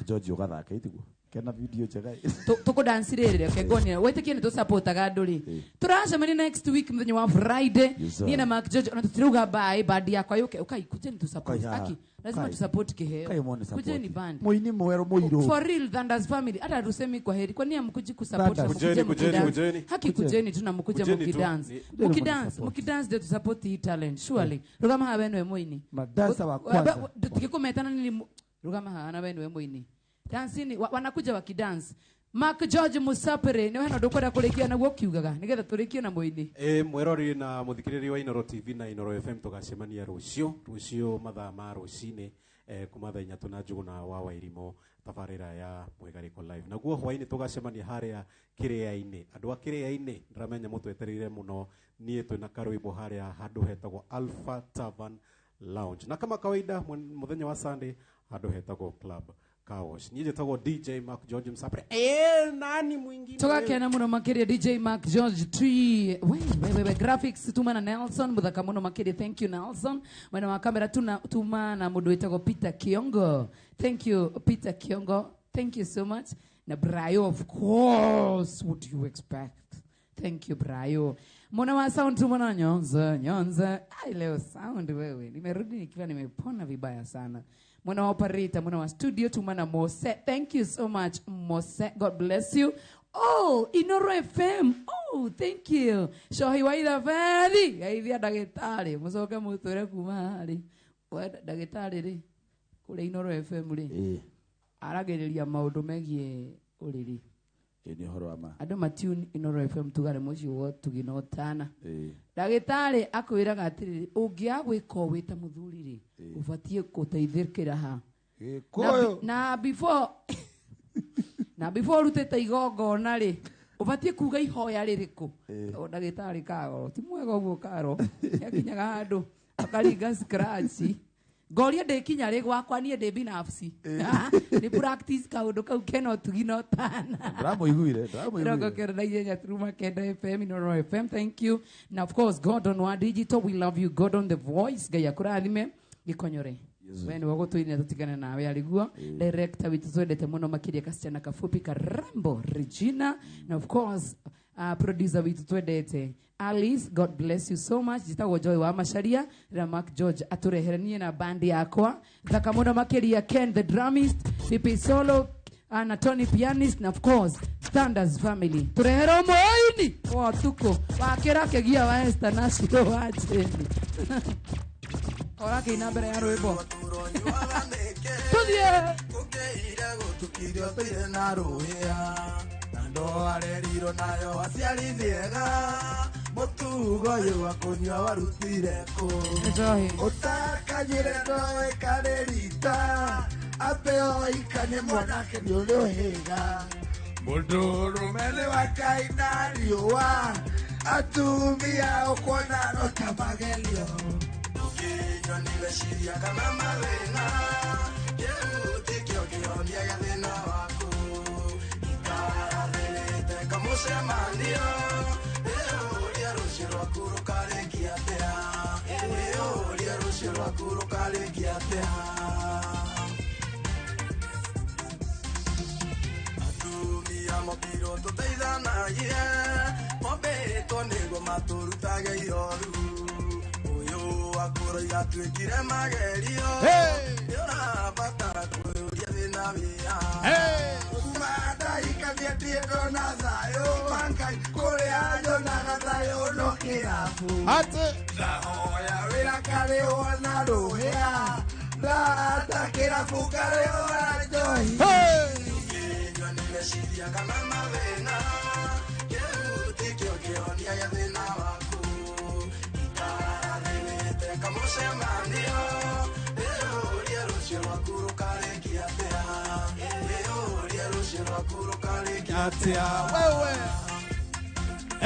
George ugathaka itigu kena video njega tuko dance rere kegoni wete kine to support aganduri turacemani next week muthenya wa Friday ni na Mark George na tutiruga bye band yakwa yuke ukai kujeni tu support aki lazima tu support kiheo kujeni band muini mwero muiru for real Thunders family hata tusemi kwa heri kwani amkuji ku support kujeni haki kujeni tuna mkuja mukidance ndio tu support hii talent surely rugama hawenwe muini madansa wa kwanza tukikometana nini rugama hana wenwe muini dancing wanakuja wakidance Mark George Musapere ni wena ndukwenda kurikia na gukiugaga nigetha turikie na muini mwerori na muthikiriri wa Inoro TV na Inoro FM tugacemania rucio mathaa ma rucine kuma thaa 3 na njugu na wawa irimo tabarira ya mwigariko live naguo hwaini tugacemania haria kiria-ini andu akiria-ini ndiramenya mutwetereire muno nie twina karwimbo haria handu hetagwo Alpha Tavern Lounge na kama kawaida muthenya wa Sunday handu hetagwo Club Kawash nije tago DJ Mark George Msapre nani mwingine tugakena muno makiria DJ Mark George Tree we graphics tumana Nelson muthaka muno makiria thank you Nelson mwana wa kamera tumana mundu wetagwo Peter Kiongo thank you Peter Kiongo thank you so much na Brayo of course what do you expect thank you Brayo mwana wa sound tumana nyonza ai leo sound wewe nimerudi nikiwa nimepona vibaya sana mwana wa operator, mwana wa studio, tumana Mose. Thank you so much, Mose. God bless you. Oh, Inoro FM. Oh, thank you. Shohi waida fadi. Yaithia dagitari. Musoke mutore kumari. Wada dagitari ri. Kule Inoro FM ri. Arageriria maundu megie uriri. Ni horo ama. Ado matune Inoro FM tugare muci wo tuginotana. Dagitari akwiraga atiri ungiagwika wita muthuri ri. Ufatie kuteithirikira ha. Na before rutete igongona ri ufatie kuga ihoya ririku dagitari kago ti mwega uguo karo yakinyaga handu akaringa scratch goria ndekinya ri gwakwa nie ndi binafsi ni practice kaundu kau keno tuginotana ndamuiguire Rogo kerdaije nyatruma kenda FM Inoro FM thank you and of course God on One Digital we love you God on the Voice gaya kurathime Gikonyore wene wagotuine tutigane nawe aliguo director witu twendete muno makiria kasichana kafupi karembo Regina and of course producer witu twendete Alice God bless you so much jitago Joy wa Masharia na Mark George atureheranie na bandi yakwa thaka muno makiria Ken the drummist Pipi Solo na Tony pianist, na of course Standards family. Turehero moini watuko wakera kegia wa Esther Nasiro wa Jeni. Ora ke ina bere ya rwimbo. Tudie kukeire gutukirio tuire na ruhia na ndo areriro nayo aciari thiega mutugo yu wa kunywa warutire ku Ejohi utakanyire ndoe karerita apeo ikane mwanake ni uliohega mundurume wa kaina riua atumia ukona rota magelio ukinywa nimeshiria kama mawena Kionia ya thina waku ikararete kamucemanio uria rucio rwaku rukarikia atia uria rucio rwaku rukarikia atia atumia mobiro tuteithanagie mobĩtwo nĩguo matũrutage iroru ũyũ wakũrũ igatuĩkire magerio ũrabatara kũrũria thĩna wĩa kumanda ikamiendie ndona thayũ mangai kũrĩa nyonaga thayũ no kĩrabu ndahoya wĩra karĩo na rũhĩa ndata kĩrabu karĩo na njohi kinywa nimeciria kana mathĩna kĩhuti kĩo kĩhonia gĩa thĩna waku ikararĩrĩte kamucemanio ũria rũcio rwaku rũkarĩkia atĩa ũria rũcio rwaku rũkarĩkia atĩa wewe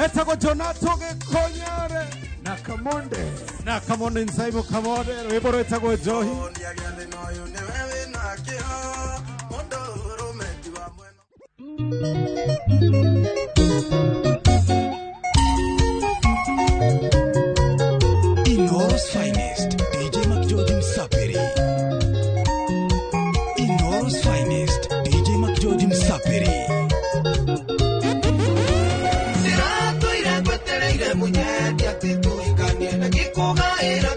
etagwo Jonato Gĩkonyore na Kamonde Nsaimo Kamode rwĩmbo rwĩtagwo Njohi ũnia gĩa thĩna ũyũ nĩwe wĩna kĩo mũndũ ũrũme ti wa mwena Inoros finest, DJ McGeorge Msaperi. Inoros finest, DJ McGeorge Msaperi. Sirato ira kwetereire munyeti ati tuikanie na gikugaira